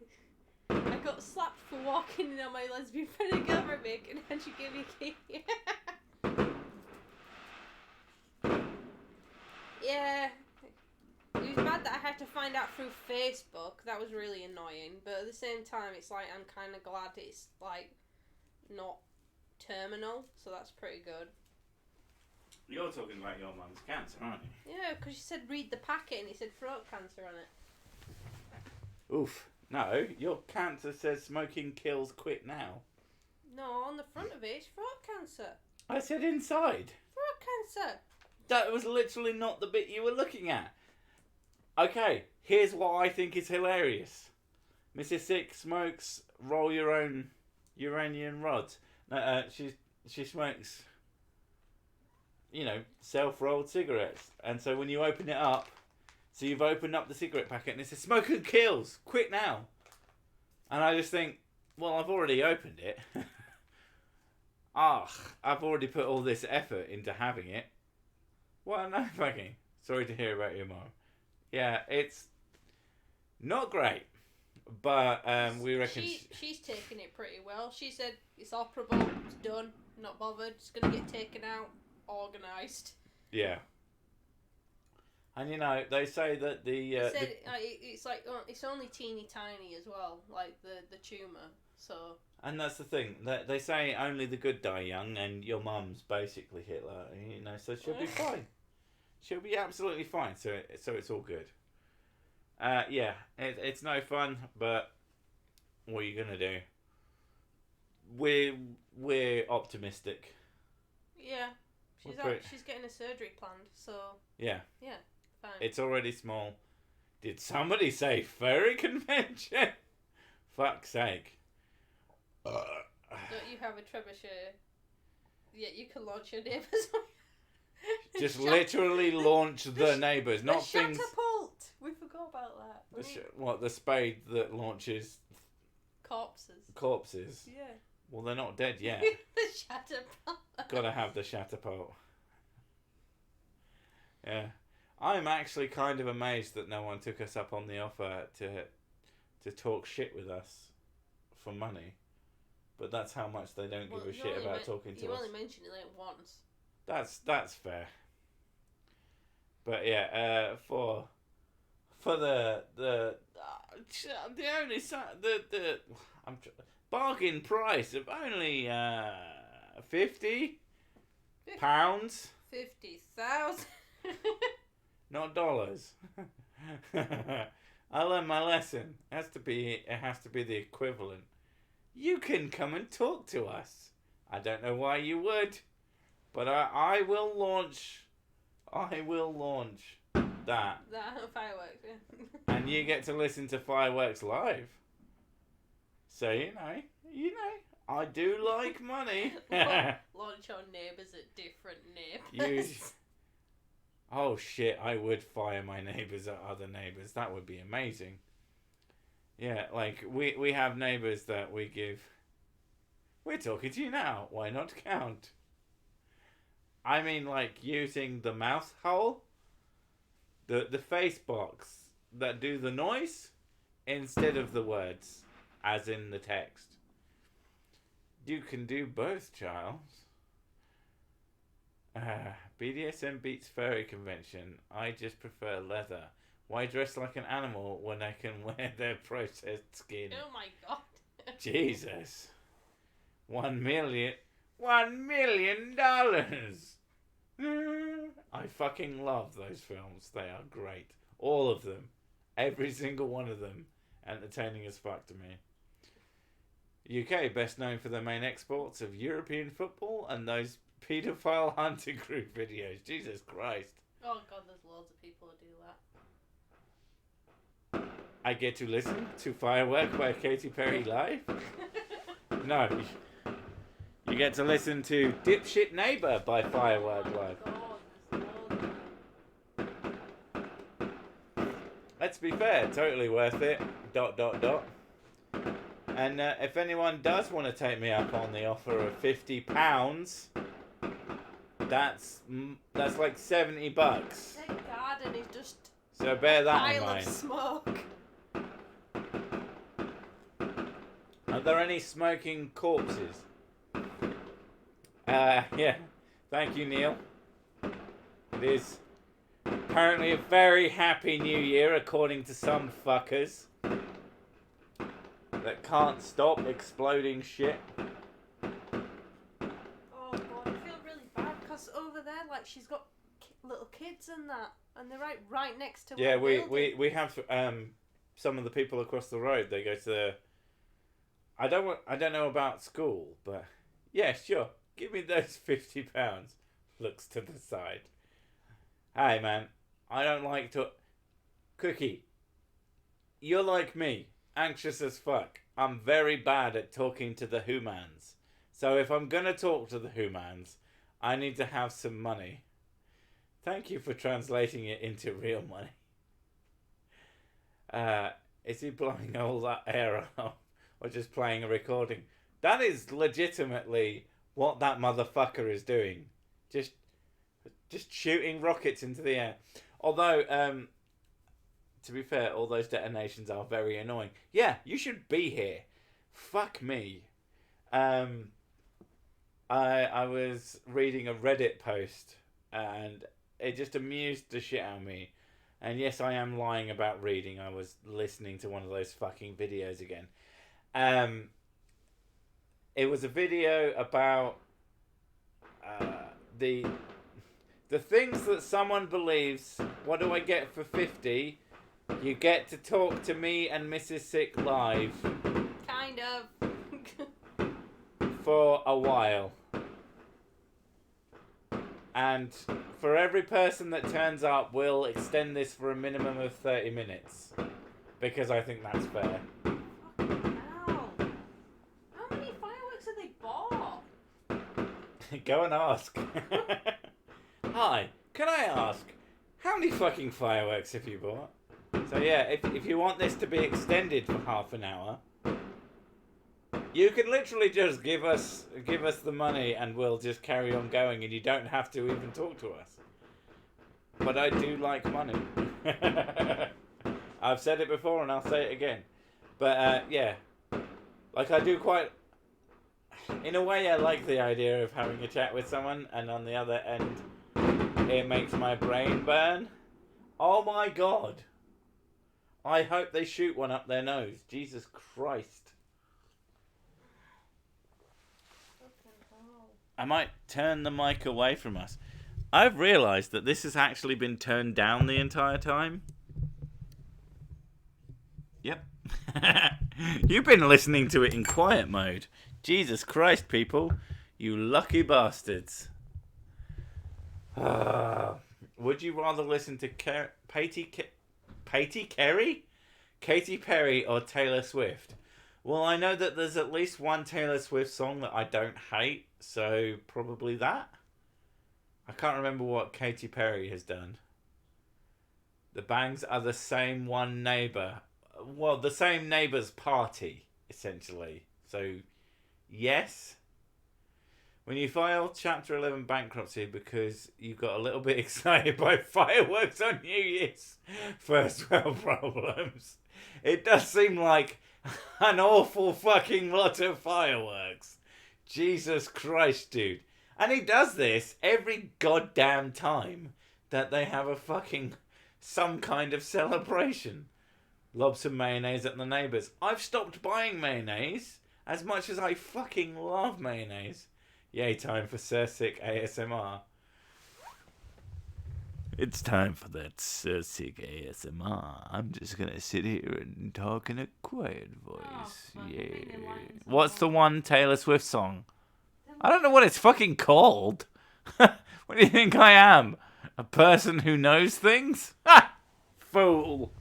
I got slapped for walking in on my lesbian friend at Gilvermick and then she gave me a key. Yeah. It was bad that I had to find out through Facebook. That was really annoying. But at the same time, it's like I'm kind of glad it's like not terminal. So that's pretty good. You're talking about your mum's cancer, aren't you? Yeah, because she said read the packet and it said throat cancer on it. Oof. No, your cancer says smoking kills, quit now. No, on the front of it, it's throat cancer. I said inside. Throat cancer. That was literally not the bit you were looking at. Okay, here's what I think is hilarious. Mrs. Six smokes roll your own uranium rods. No, she smokes, self-rolled cigarettes. And so when you open it up, so you've opened up the cigarette packet and it says, smoking kills, quit now. And I just think, well, I've already opened it. I've already put all this effort into having it. Well, no, fucking. Sorry to hear about your mum. Yeah, it's not great. But we reckon... She's taking it pretty well. She said it's operable, it's done, not bothered, it's going to get taken out, organised. Yeah. And they say that it's only teeny tiny as well, like the tumour. So. And that's the thing. They say only the good die young, and your mum's basically Hitler. So she'll be fine. She'll be absolutely fine. So it's all good. Yeah, it's no fun, but what are you gonna do? We're optimistic. Yeah, she's getting a surgery planned. So. Yeah. Yeah. Fine. It's already small. Did somebody say furry convention? Fuck's sake. Don't you have a trebuchet? Yeah, you can launch your neighbours. Just literally launch the neighbours, not things... The catapult! We forgot about that. The spade that launches... Corpses. Yeah. Well, they're not dead yet. The shatterpult. Gotta have the shatterpult. Yeah. I'm actually kind of amazed that no one took us up on the offer to talk shit with us for money. But that's how much they don't give a shit about talking to us. You only mentioned it like once. That's fair. But yeah, for the only bargain price of only £50. 50,000. Not dollars. I learned my lesson. It has to be the equivalent. You can come and talk to us. I don't know why you would, but I will launch that. That fireworks, yeah. And you get to listen to fireworks live. So I do like money. Launch our neighbours at different neighbours. Oh shit, I would fire my neighbours at other neighbours. That would be amazing. Yeah, like we have neighbours that we give... We're talking to you now. Why not count? I mean, like, using the mouse hole. The face box that do the noise instead of the words, as in the text. You can do both, Charles. BDSM beats furry convention. I just prefer leather. Why dress like an animal when I can wear their processed skin? Oh my god. Jesus. $1 million. I fucking love those films. They are great. All of them. Every single one of them. Entertaining as fuck to me. UK, best known for their main exports of European football and those paedophile hunter group videos. Jesus Christ. Oh god, there's loads of people who do that. I get to listen to Firework by Katy Perry live? No. You get to listen to Dipshit Neighbor by Firework live. Let's be fair, totally worth it. ... And if anyone does want to take me up on the offer of £50, that's like $70. Thank God, and it's just So bear that in pile of mind. smoke. Are there any smoking corpses? Yeah. Thank you, Neil. It is apparently a very happy new year, according to some fuckers that can't stop exploding shit. Oh God, I feel really bad because over there, like, she's got little kids and that, and they're right next to. Yeah, we have some of the people across the road. They go to. I don't know about school, but yeah, sure. Give me those £50. Looks to the side. Hey man, I don't like to. Cookie, you're like me, anxious as fuck. I'm very bad at talking to the humans. So if I'm gonna talk to the humans, I need to have some money. Thank you for translating it into real money. Is he blowing all that air off? Or just playing a recording? That is legitimately what that motherfucker is doing. Just shooting rockets into the air. Although, to be fair, all those detonations are very annoying. Yeah, you should be here. Fuck me. I was reading a Reddit post and it just amused the shit out of me. And yes, I am lying about reading. I was listening to one of those fucking videos again. It was a video about the things that someone believes. What do I get for 50? You get to talk to me and Mrs. Sick live. Kind of. For a while. And for every person that turns up, we'll extend this for a minimum of 30 minutes. Because I think that's fair. Hell. How many fireworks have they bought? Go and ask. Hi, can I ask, how many fucking fireworks have you bought? So yeah, if you want this to be extended for half an hour, you can literally just give us the money and we'll just carry on going and you don't have to even talk to us. But I do like money. I've said it before and I'll say it again. But yeah, like I do quite... In a way, I like the idea of having a chat with someone, and on the other end, it makes my brain burn. Oh my god. I hope they shoot one up their nose. Jesus Christ. I might turn the mic away from us. I've realised that this has actually been turned down the entire time. Yep. You've been listening to it in quiet mode. Jesus Christ, people. You lucky bastards. Would you rather listen to Katy Perry or Taylor Swift? Well, I know that there's at least one Taylor Swift song that I don't hate, so probably that. I can't remember what Katy Perry has done. The Bangs are the same one neighbour. Well, the same neighbour's party, essentially. So, yes. When you file Chapter 11 bankruptcy because you got a little bit excited by fireworks on New Year's first world problems, it does seem like an awful fucking lot of fireworks. Jesus Christ, dude. And he does this every goddamn time that they have a fucking some kind of celebration. Lob some mayonnaise at the neighbours. I've stopped buying mayonnaise as much as I fucking love mayonnaise. Yay, time for Sir Sick ASMR. It's time for that Sir Sick ASMR. I'm just gonna sit here and talk in a quiet voice. Yeah. What's the one Taylor Swift song? I don't know what it's fucking called. What do you think I am? A person who knows things? Ha! Fool.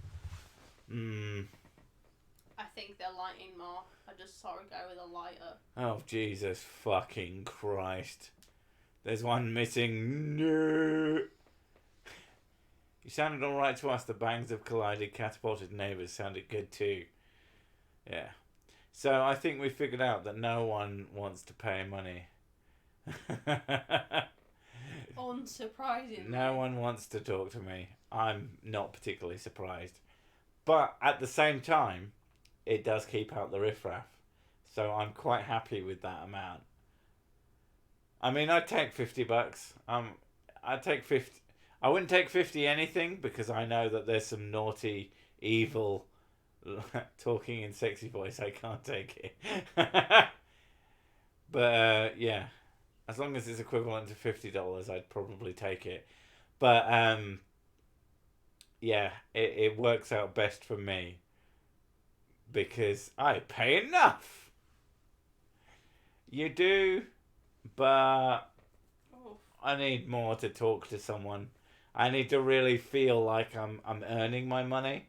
think they're lighting more. I just saw a guy with a lighter. Oh, Jesus fucking Christ. There's one missing. No. You sounded alright to us. The bangs have collided. Catapulted neighbours sounded good too. Yeah. So I think we figured out that no one wants to pay money. Unsurprisingly. No one wants to talk to me. I'm not particularly surprised. But at the same time, it does keep out the riffraff. So I'm quite happy with that amount. I mean, I'd take $50. I'd take 50. I wouldn't take 50 anything because I know that there's some naughty, evil, talking in sexy voice. I can't take it. But yeah, as long as it's equivalent to $50, I'd probably take it. But yeah, it works out best for me because I pay enough. You do, but I need more to talk to someone. I need to really feel like I'm earning my money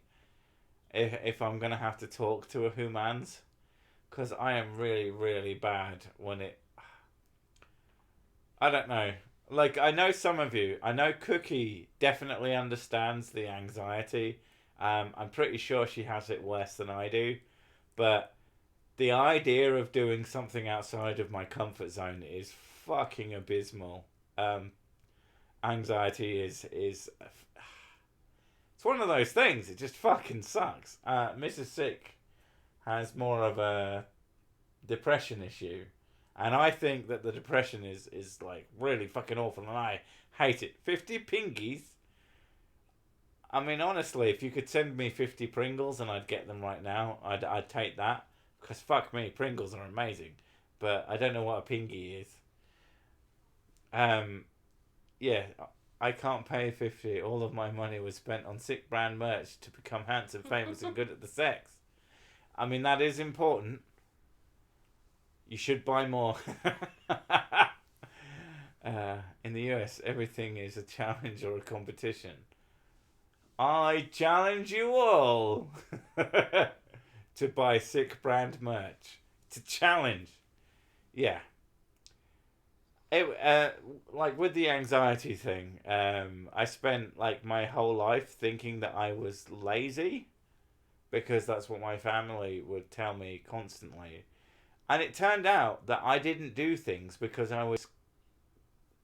if I'm going to have to talk to a humans. Because I am really, really bad when it... I don't know. Like, I know some of you. I know Cookie definitely understands the anxiety. I'm pretty sure she has it worse than I do. But the idea of doing something outside of my comfort zone is fucking abysmal. Anxiety is it's one of those things. It just fucking sucks. Mrs. Sick has more of a depression issue, and I think that the depression is like really fucking awful, and I hate it. 50 pingies. I mean, honestly, if you could send me 50 Pringles and I'd get them right now, I'd take that, because fuck me, Pringles are amazing, but I don't know what a pingy is. Yeah, I can't pay 50. All of my money was spent on sick brand merch to become handsome, famous, and good at the sex. I mean, that is important. You should buy more. In the US, everything is a challenge or a competition. I challenge you all to buy sick brand merch. It's a challenge. Yeah. Like with the anxiety thing, I spent like my whole life thinking that I was lazy because that's what my family would tell me constantly. And it turned out that I didn't do things because I was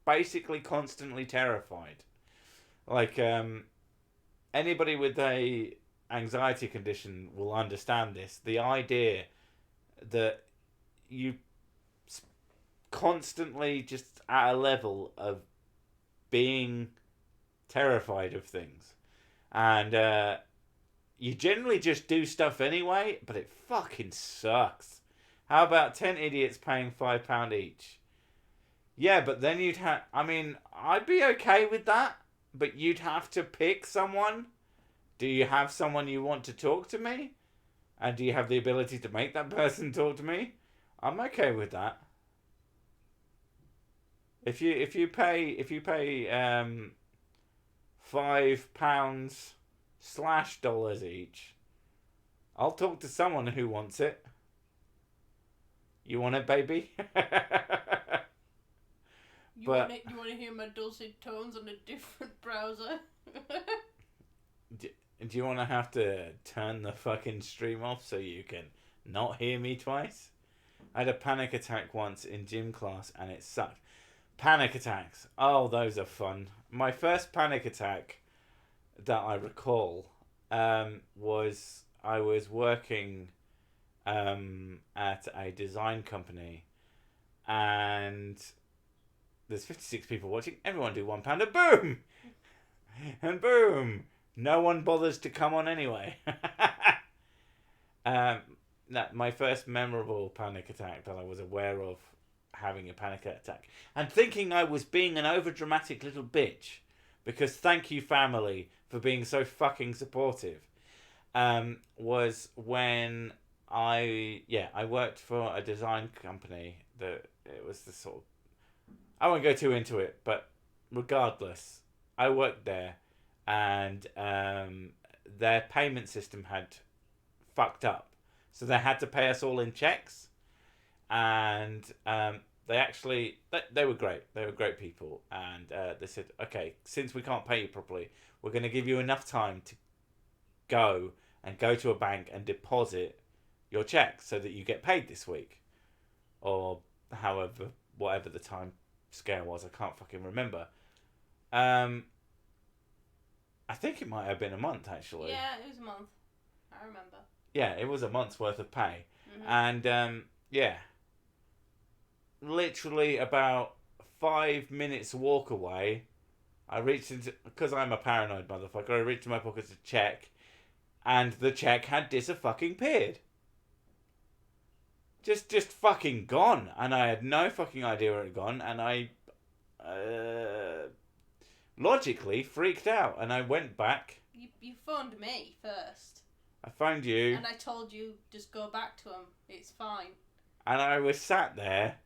basically constantly terrified. Like, anybody with a anxiety condition will understand this. The idea that you constantly just at a level of being terrified of things, and you generally just do stuff anyway, but it fucking sucks. How about 10 idiots paying £5 each? Yeah, but then you'd have... I mean, I'd be okay with that, but you'd have to pick someone. Do you have someone you want to talk to me? And do you have the ability to make that person talk to me? I'm okay with that. If you pay £5/dollars each, I'll talk to someone who wants it. You want it, baby? You want to hear my dulcet tones on a different browser? Do you want to have to turn the fucking stream off so you can not hear me twice? I had a panic attack once in gym class and it sucked. Panic attacks. Oh, those are fun. My first panic attack that I recall was I was working at a design company and there's 56 people watching. Everyone do £1 and boom! And boom! No one bothers to come on anyway. My first memorable panic attack that I was aware of having a panic attack and thinking I was being an overdramatic little bitch, because thank you family for being so fucking supportive, was when I worked for a design company that it was the sort of, I won't go too into it, but regardless, I worked there and their payment system had fucked up. So they had to pay us all in checks, and they were great. They were great people, and they said, okay, since we can't pay you properly, we're going to give you enough time to go to a bank and deposit your check so that you get paid this week, or whatever the time scale was. I can't fucking remember. I think it might have been a month, actually. Yeah, it was a month. I remember. Yeah, it was a month's worth of pay. Mm-hmm. And, yeah. Literally about 5 minutes walk away, I reached into... Because I'm a paranoid motherfucker, I reached in my pocket to check, and the check had disappeared. Just fucking gone. And I had no fucking idea where it had gone, and I... logically freaked out, and I went back. You phoned me first. I phoned you. And I told you, just go back to him. It's fine. And I was sat there,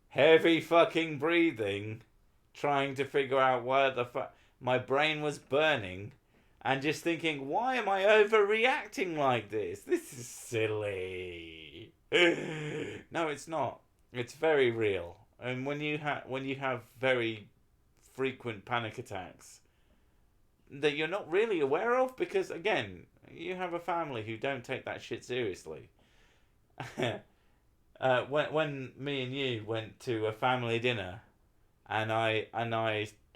heavy fucking breathing, trying to figure out where the fuck... My brain was burning, and just thinking, why am I overreacting like this? This is silly. No, it's not. It's very real. And when you have very frequent panic attacks that you're not really aware of, because again, you have a family who don't take that shit seriously. When me and you went to a family dinner, and I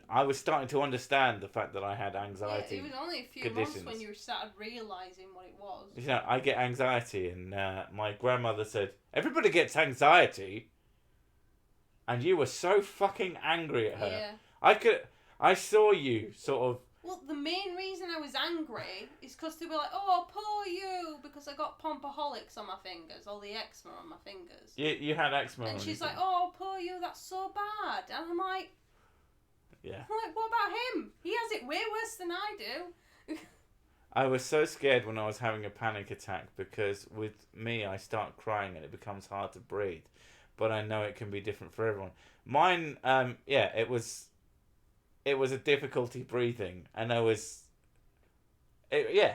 was starting to understand the fact that I had anxiety. Yeah, it was only a few conditions. months when you started realising what it was. You know, I get anxiety, and my grandmother said, everybody gets anxiety. And you were so fucking angry at her. Yeah. I saw you sort of... Well, the main reason I was angry is because they were like, oh, poor you, because I got pompaholics on my fingers, all the eczema on my fingers. You had eczema on And she's your like, oh, poor you, that's so bad. And I'm like, what about him? He has it way worse than I do. I was so scared when I was having a panic attack, because with me, I start crying and it becomes hard to breathe. But I know it can be different for everyone. Mine, it was a difficulty breathing, and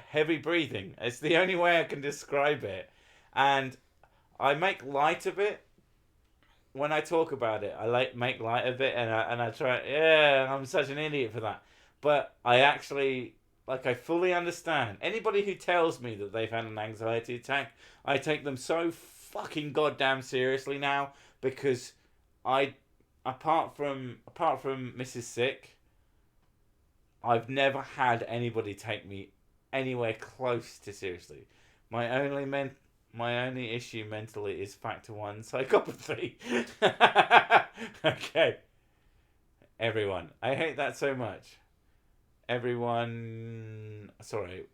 heavy breathing. It's the only way I can describe it, and I make light of it when I talk about it. I make light of it, and I try. Yeah, I'm such an idiot for that, but I actually I fully understand. Anybody who tells me that they've had an anxiety attack, I take them so fucking goddamn seriously now, because apart from Mrs. Sick, I've never had anybody take me anywhere close to seriously. My only issue mentally is factor 1 psychopathy. Okay. Everyone, I hate that so much. Everyone, sorry.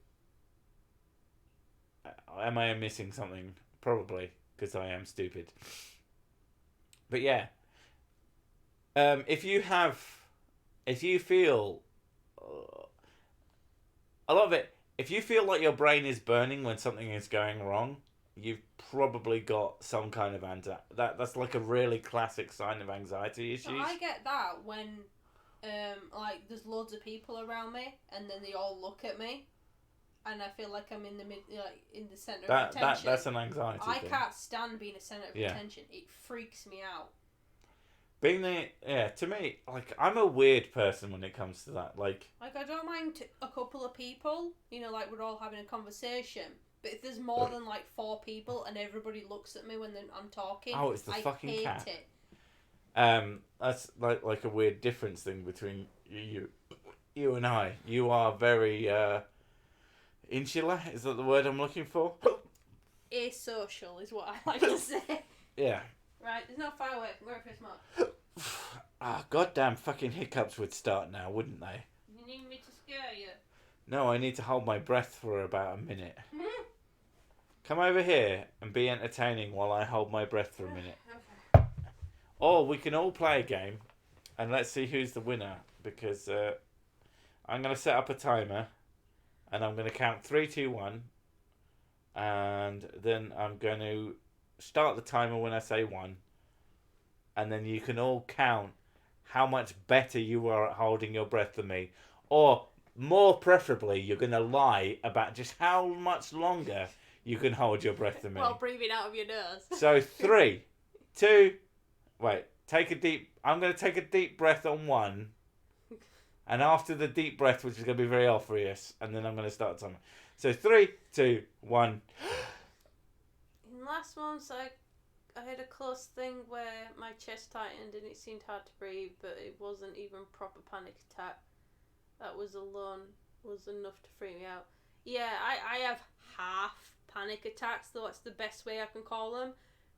Am I missing something? Probably, because I am stupid. But yeah, if you feel a lot of it, if you feel like your brain is burning when something is going wrong, you've probably got some kind of anxiety. That's like a really classic sign of anxiety issues. So I get that when, there's loads of people around me, and then they all look at me. And I feel like I'm in the centre of attention. That's an anxiety I thing. can't stand being a centre of attention. It freaks me out. To me, I'm a weird person when it comes to that. I don't mind a couple of people, we're all having a conversation. But if there's more than 4 people and everybody looks at me when I'm talking, oh, it's the fucking hate cat. it. That's like a weird difference thing between you and I. You are very insular. Is that the word I'm looking for? Asocial is what I like to say. Yeah. Right, there's no fireworks. We're at Christmas. Goddamn fucking hiccups would start now, wouldn't they? You need me to scare you? No, I need to hold my breath for about a minute. Come over here and be entertaining while I hold my breath for a minute. Okay. Or we can all play a game, and let's see who's the winner, because I'm going to set up a timer, and I'm going to count 3, 2, 1, and then I'm going to start the timer when I say 1, and then you can all count how much better you are at holding your breath than me, or more preferably, you're going to lie about just how much longer you can hold your breath a minute. While breathing out of your nose. So 3, 2, wait, I'm going to take a deep breath on 1. And after the deep breath, which is going to be very obvious, and then I'm going to start the timer. So 3, 2, 1. In last month, I had a close thing where my chest tightened and it seemed hard to breathe, but it wasn't even proper panic attack. That was enough to freak me out. Yeah, I have half panic attacks, though that's the best way I can call them.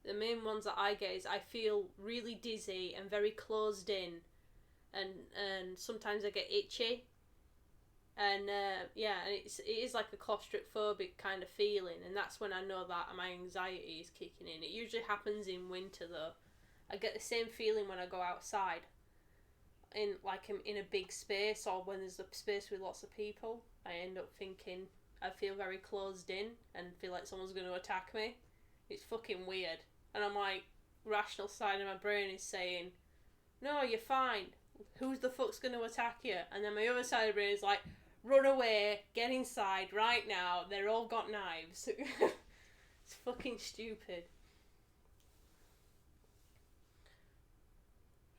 The main ones that I get is I feel really dizzy and very closed in, and sometimes I get itchy. And it is like a claustrophobic kind of feeling, and that's when I know that my anxiety is kicking in. It usually happens in winter though. I get the same feeling when I go outside, in a big space, or when there's a space with lots of people. I end up thinking I feel very closed in and feel like someone's going to attack me. It's fucking weird, and I'm like, rational side of my brain is saying, no, you're fine. Who's the fuck's going to attack you? And then my other side of the brain is like, run away, get inside right now, they're all got knives. It's fucking stupid.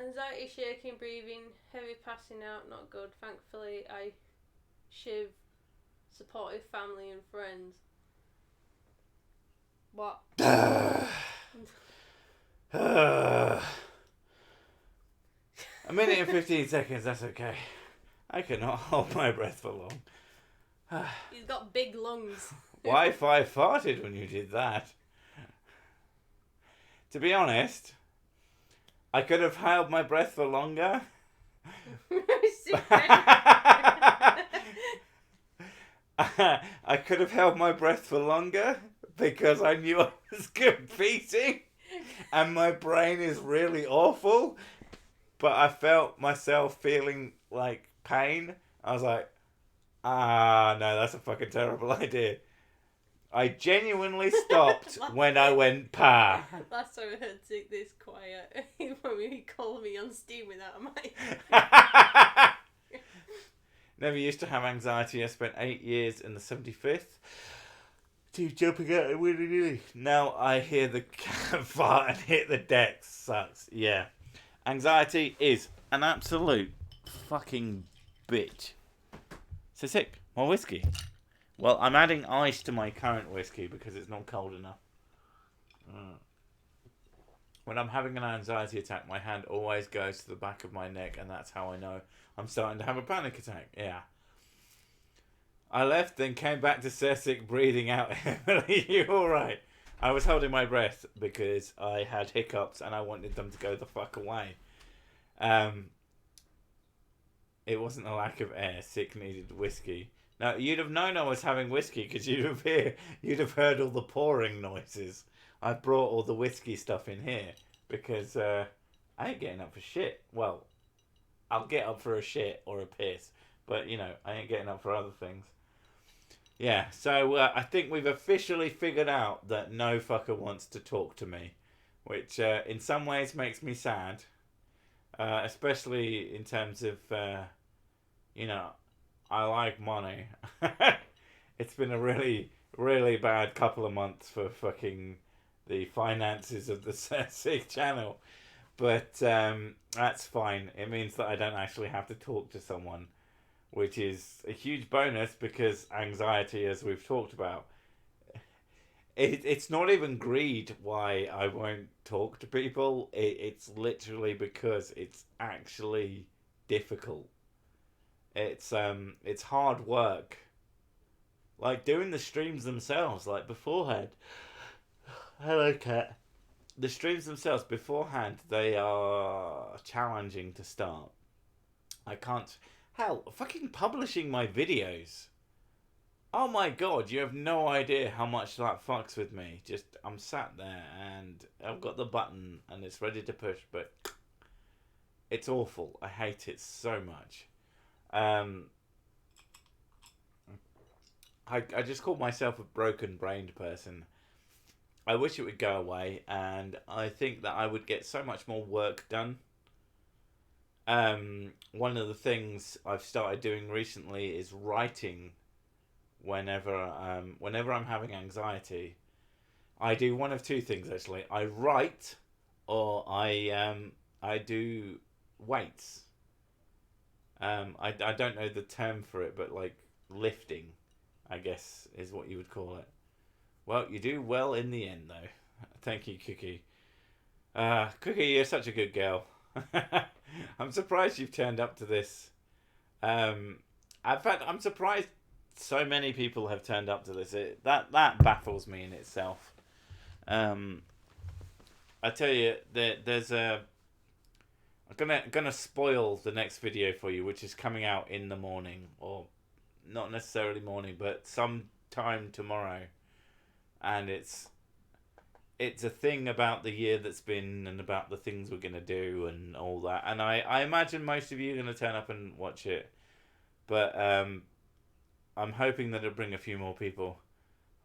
Anxiety, shaking, breathing, heavy passing out, not good. Thankfully, I shiv supportive family and friends. What? A minute and 15 seconds, that's okay. I cannot hold my breath for long. He's got big lungs. Wi-Fi farted when you did that. To be honest, I could have held my breath for longer. I could have held my breath for longer because I knew I was competing and my brain is really awful. But I felt myself feeling like pain. I was like, no, that's a fucking terrible idea. I genuinely stopped when I went pa. Last time I heard this quiet, when he called me on Steam without a mic. Never used to have anxiety. I spent 8 years in the 75th. Jumping out willy-nilly. Now I hear the cat fart and hit the deck. Sucks. Yeah. Anxiety is an absolute fucking bitch. So sick. More whiskey. Well, I'm adding ice to my current whiskey because it's not cold enough. When I'm having an anxiety attack, my hand always goes to the back of my neck, and that's how I know I'm starting to have a panic attack. Yeah. I left, then came back to Cessic, breathing out heavily. You alright? I was holding my breath because I had hiccups and I wanted them to go the fuck away. It wasn't a lack of air. Sick needed whiskey. Now, you'd have known I was having whiskey because you'd have heard all the pouring noises. I brought all the whiskey stuff in here because I ain't getting up for shit. Well, I'll get up for a shit or a piss, but, I ain't getting up for other things. Yeah, so I think we've officially figured out that no fucker wants to talk to me, which in some ways makes me sad, especially in terms of, I like money. It's been a really, really bad couple of months for fucking the finances of the Sick channel. But that's fine. It means that I don't actually have to talk to someone, which is a huge bonus because anxiety, as we've talked about, it's not even greed why I won't talk to people. It's literally because it's actually difficult. It's hard work. Like doing the streams themselves, like beforehand. Hello, cat. The streams themselves beforehand, they are challenging to start. I can't. Hell, fucking publishing my videos. Oh my god, you have no idea how much that fucks with me. Just, I'm sat there and I've got the button and it's ready to push, but it's awful. I hate it so much. I just call myself a broken-brained person. I wish it would go away, and I think that I would get so much more work done. One of the things I've started doing recently is writing whenever I'm having anxiety, I do one of two things actually. I write, or I do weights. I don't know the term for it, but like lifting, I guess is what you would call it. Well, you do well in the end, though. Thank you, Cookie. Cookie, you're such a good girl. I'm surprised you've turned up to this. In fact, I'm surprised so many people have turned up to this. That baffles me in itself. I tell you, there's a. I'm gonna spoil the next video for you, which is coming out in the morning, or not necessarily morning, but sometime tomorrow, and it's a thing about the year that's been and about the things we're gonna do and all that. And I imagine most of you are gonna turn up and watch it, but I'm hoping that it'll bring a few more people.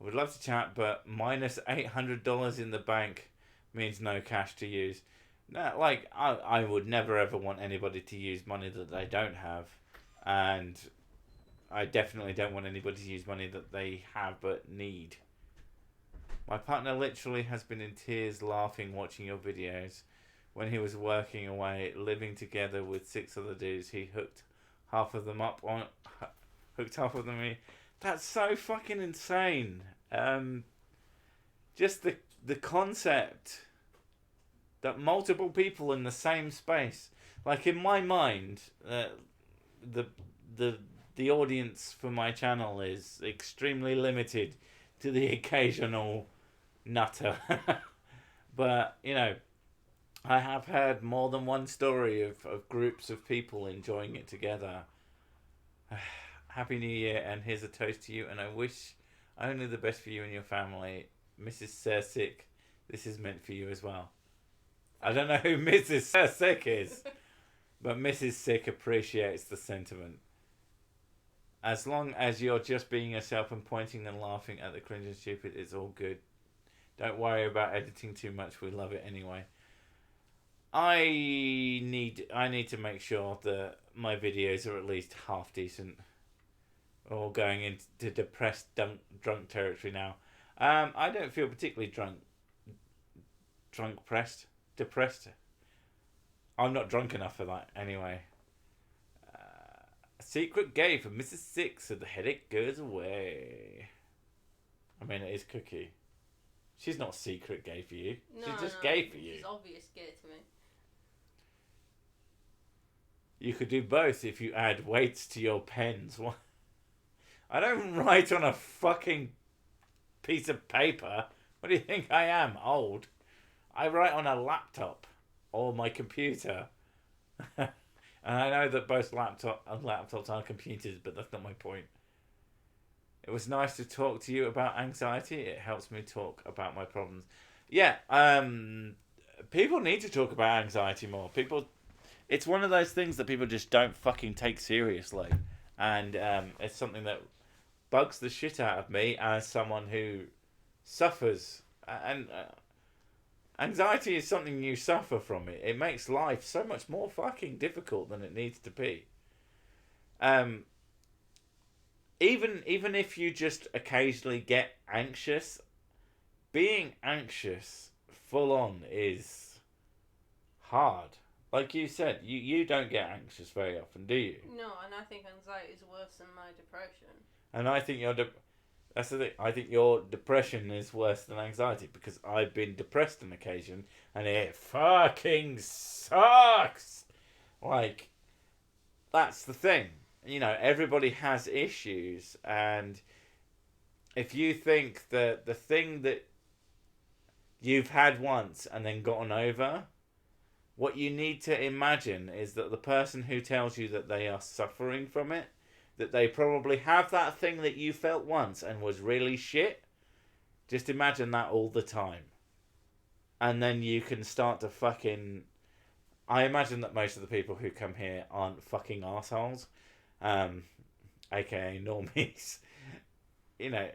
I would love to chat, but minus $800 in the bank means no cash to use. No, like I would never ever want anybody to use money that they don't have, and I definitely don't want anybody to use money that they have but need. My partner literally has been in tears laughing watching your videos. When he was working away, living together with 6 other dudes, he hooked half of them in. That's so fucking insane. Just the concept that multiple people in the same space, like in my mind, the audience for my channel is extremely limited to the occasional nutter. But you know, I have heard more than one story of groups of people enjoying it together. Happy New Year, and here's a toast to you, and I wish only the best for you and your family. Mrs. Sick, this is meant for you as well. I don't know who Mrs. Sick is, but Mrs. Sick appreciates the sentiment. As long as you're just being yourself and pointing and laughing at the cringe and stupid, it's all good. Don't worry about editing too much. We love it anyway. I need to make sure that my videos are at least half decent. Or going into depressed, drunk territory now. I don't feel particularly depressed. I'm not drunk enough for that anyway. Secret gay for Mrs. Six, so the headache goes away. I mean, it is Cookie. She's not secret gay for you. No, she's just gay for you. She's obvious gay to me. You could do both if you add weights to your pens. What? I don't write on a fucking piece of paper. What do you think I am, old? I write on a laptop or my computer. And I know that both laptops are computers, but that's not my point. It was nice to talk to you about anxiety. It helps me talk about my problems. Yeah, people need to talk about anxiety more. It's one of those things that people just don't fucking take seriously. And it's something that bugs the shit out of me as someone who suffers. And anxiety is something you suffer from. It makes life so much more fucking difficult than it needs to be. Even if you just occasionally get anxious, being anxious full on is hard. Like you said, you don't get anxious very often, do you? No, and I think anxiety is worse than my depression. And I think that's the thing. I think your depression is worse than anxiety, because I've been depressed on occasion and it fucking sucks. Like, that's the thing. You know, everybody has issues, and if you think that the thing that you've had once and then gotten over, what you need to imagine is that the person who tells you that they are suffering from it, that they probably have that thing that you felt once and was really shit. Just imagine that all the time. And then you can start to fucking... I imagine that most of the people who come here aren't fucking arseholes. AKA normies. You know,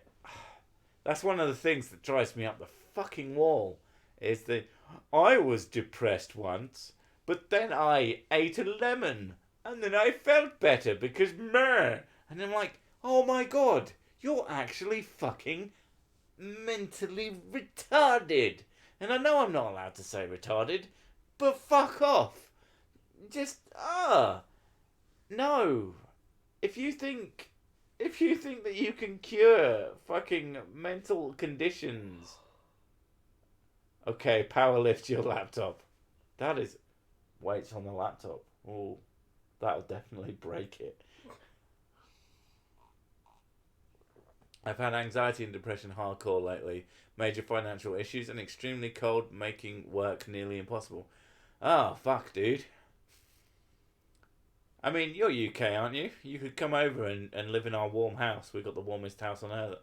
that's one of the things that drives me up the fucking wall. Is that I was depressed once, but then I ate a lemon. And then I felt better because meh. And I'm like, oh my god, you're actually fucking mentally retarded. And I know I'm not allowed to say retarded, but fuck off. Just, no. If you think that you can cure fucking mental conditions, okay, power lift your laptop. That is weights on the laptop. Oh, that'll definitely break it. I've had anxiety and depression hardcore lately. Major financial issues and extremely cold, making work nearly impossible. Oh, fuck, dude. I mean, you're UK, aren't you? You could come over and live in our warm house. We've got the warmest house on earth.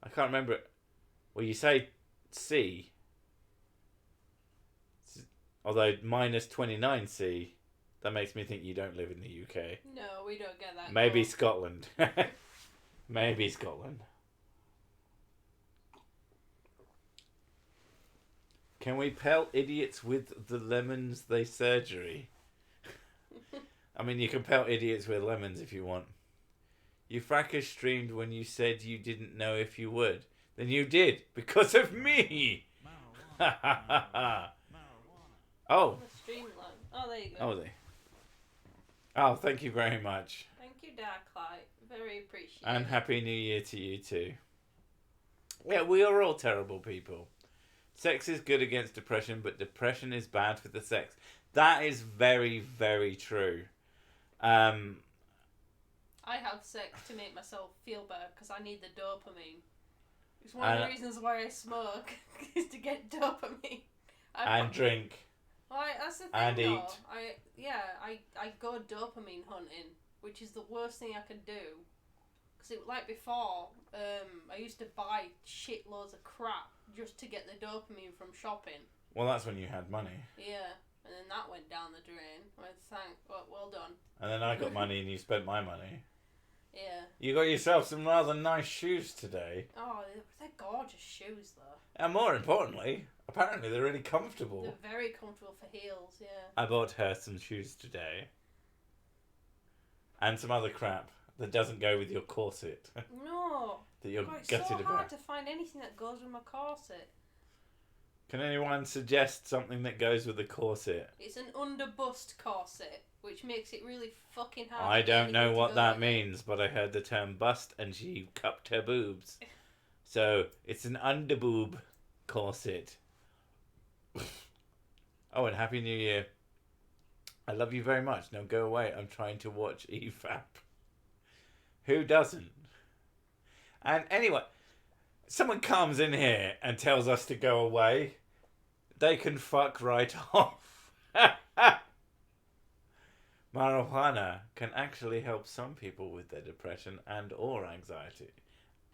I can't remember it. Well, you say C. Although minus 29C. That makes me think you don't live in the UK. No, we don't get that. Maybe cold. Scotland. Maybe Scotland. Can we pelt idiots with the lemons they surgery? I mean, you can pelt idiots with lemons if you want. You fracas streamed when you said you didn't know if you would. Then you did, because of me! Ha ha ha ha. Oh. The streamline. Oh, there you go. Oh, they. Oh, thank you very much. Thank you, Darklight. Very appreciated. And Happy New Year to you too. Yeah, we are all terrible people. Sex is good against depression, but depression is bad for the sex. That is very, very true. I have sex to make myself feel better because I need the dopamine. It's one of the reasons why I smoke is to get dopamine. And drink. Well, that's the thing, and though. eat. I go dopamine hunting, which is the worst thing I could do. Because like before, I used to buy shitloads of crap just to get the dopamine from shopping. Well, that's when you had money. Yeah, and then that went down the drain. Well done. And then I got money and you spent my money. Yeah. You got yourself some rather nice shoes today. Oh, they're gorgeous shoes, though. And more importantly, apparently they're really comfortable. They're very comfortable for heels, yeah. I bought her some shoes today. And some other crap that doesn't go with your corset. No. That you're God, it's gutted so hard about. to find anything that goes with my corset. Can anyone suggest something that goes with the corset? It's an under-bust corset, which makes it really fucking hard. I to get don't know anything to what go that with it. means, but I heard the term bust and she cupped her boobs. So, it's an underboob corset. Oh, and Happy New Year. I love you very much. Now go away. I'm trying to watch EFAP. Who doesn't? And anyway, someone comes in here and tells us to go away. They can fuck right off. Marijuana can actually help some people with their depression and or anxiety.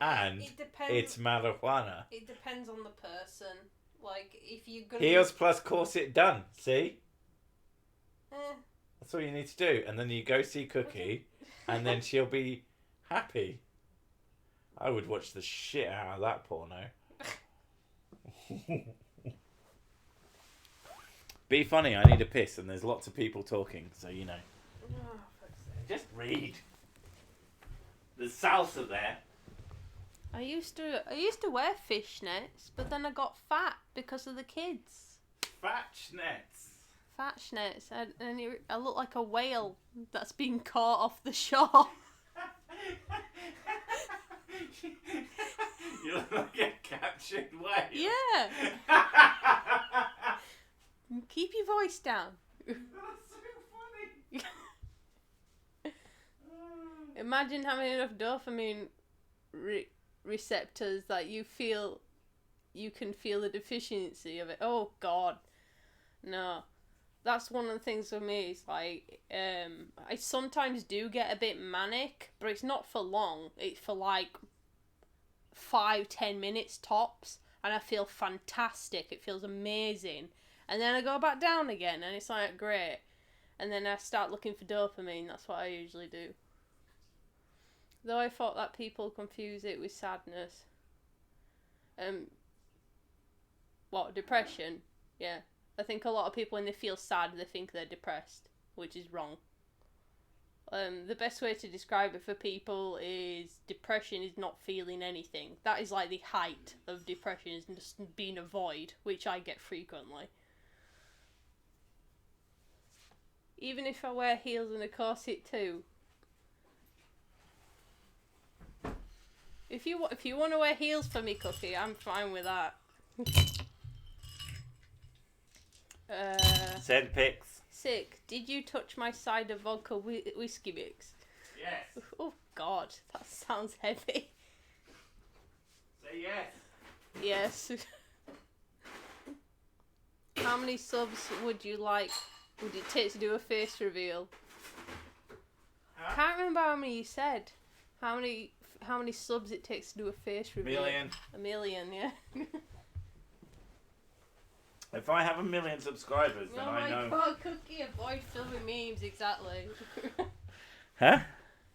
And it depends. it's marijuana. It depends on the person. Like, if you're gonna... Heels plus corset done. See? Eh. That's all you need to do. And then you go see Cookie, and then she'll be happy. I would watch the shit out of that porno. Be funny, I need a piss, and there's lots of people talking, so you know. Oh, fuck's sake. Just read. There's salsa there. I used to wear fishnets, but then I got fat because of the kids. Fatchnets. Fatchnets, and I look like a whale that's been caught off the shore. You look like a captured whale. Yeah. Keep your voice down. That's so funny. Imagine having enough dopamine receptors that you can feel the deficiency of it. Oh God, no. That's one of the things for me. It's like I sometimes do get a bit manic, but it's not for long. It's for like 5-10 minutes tops, and I feel fantastic. It feels amazing, and then I go back down again, and it's like great. And then I start looking for dopamine. That's what I usually do. Though I thought that people confuse it with sadness. What, depression? Yeah. I think a lot of people, when they feel sad, they think they're depressed, which is wrong. The best way to describe it for people is depression is not feeling anything. That is like the height of depression, is just being a void, which I get frequently. Even if I wear heels and a corset too. If you want to wear heels for me, Cookie, I'm fine with that. Send pics. Sick. Did you touch my cider vodka whiskey mix? Yes. Oh God, that sounds heavy. Say yes. Yes. How many subs would it take to do a face reveal? Huh? Can't remember how many you said. How many subs it takes to do a face reveal? A million, yeah. If I have 1 million subscribers, then I know. Oh my God, Cookie, avoid filming memes, exactly. Huh?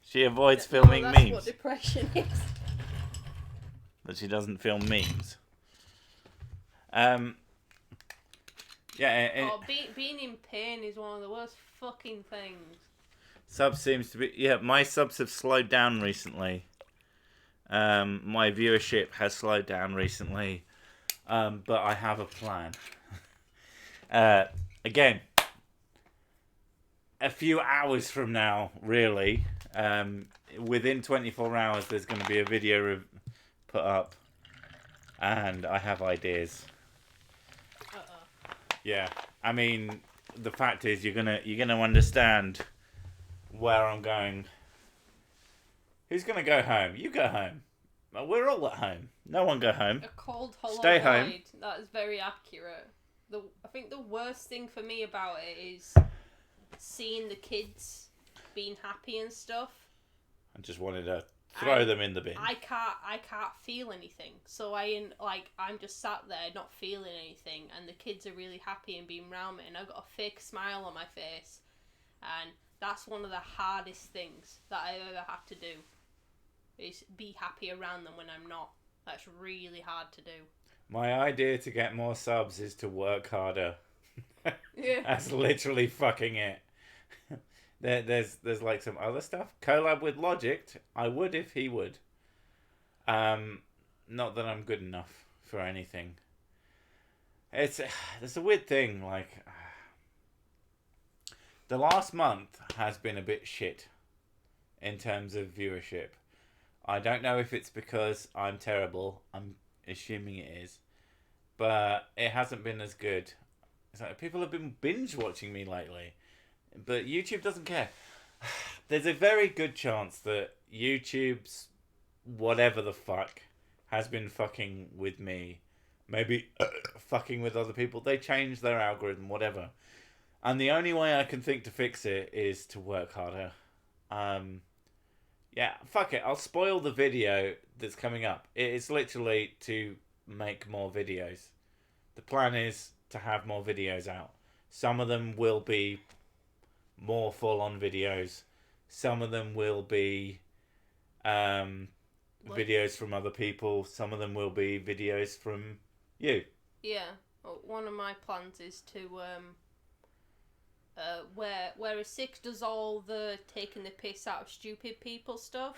She avoids filming that's memes. what depression is. But she doesn't film memes. Yeah. Being in pain is one of the worst fucking things. Subs seems to be... Yeah, my subs have slowed down recently. My viewership has slowed down recently. But I have a plan. Again, a few hours from now, really, within 24 hours, there's going to be a video put up, and I have ideas. Yeah, I mean, the fact is, you're gonna understand where I'm going. Who's gonna go home? You go home. We're all at home. No one go home. A cold, hollow Stay void. home. That is very accurate. I think the worst thing for me about it is seeing the kids being happy and stuff. I just wanted to throw them in the bin. I can't feel anything. So I'm just sat there not feeling anything, and the kids are really happy and being around me, and I've got a fake smile on my face, and that's one of the hardest things that I've ever had to do. Is be happy around them when I'm not. That's really hard to do. My idea to get more subs is to work harder. Yeah. That's literally fucking it. There's like some other stuff. Collab with Logic. I would if he would. Not that I'm good enough for anything. It's a weird thing. Like the last month has been a bit shit in terms of viewership. I don't know if it's because I'm terrible. I'm assuming it is. But it hasn't been as good. It's like people have been binge watching me lately. But YouTube doesn't care. There's a very good chance that YouTube's whatever the fuck has been fucking with me. Maybe fucking with other people. They change their algorithm, whatever. And the only way I can think to fix it is to work harder. Yeah, fuck it. I'll spoil the video that's coming up. It's literally to make more videos. The plan is to have more videos out. Some of them will be more full-on videos. Some of them will be videos from other people. Some of them will be videos from you. Yeah. Well, one of my plans is to whereas Six does all the taking the piss out of stupid people stuff.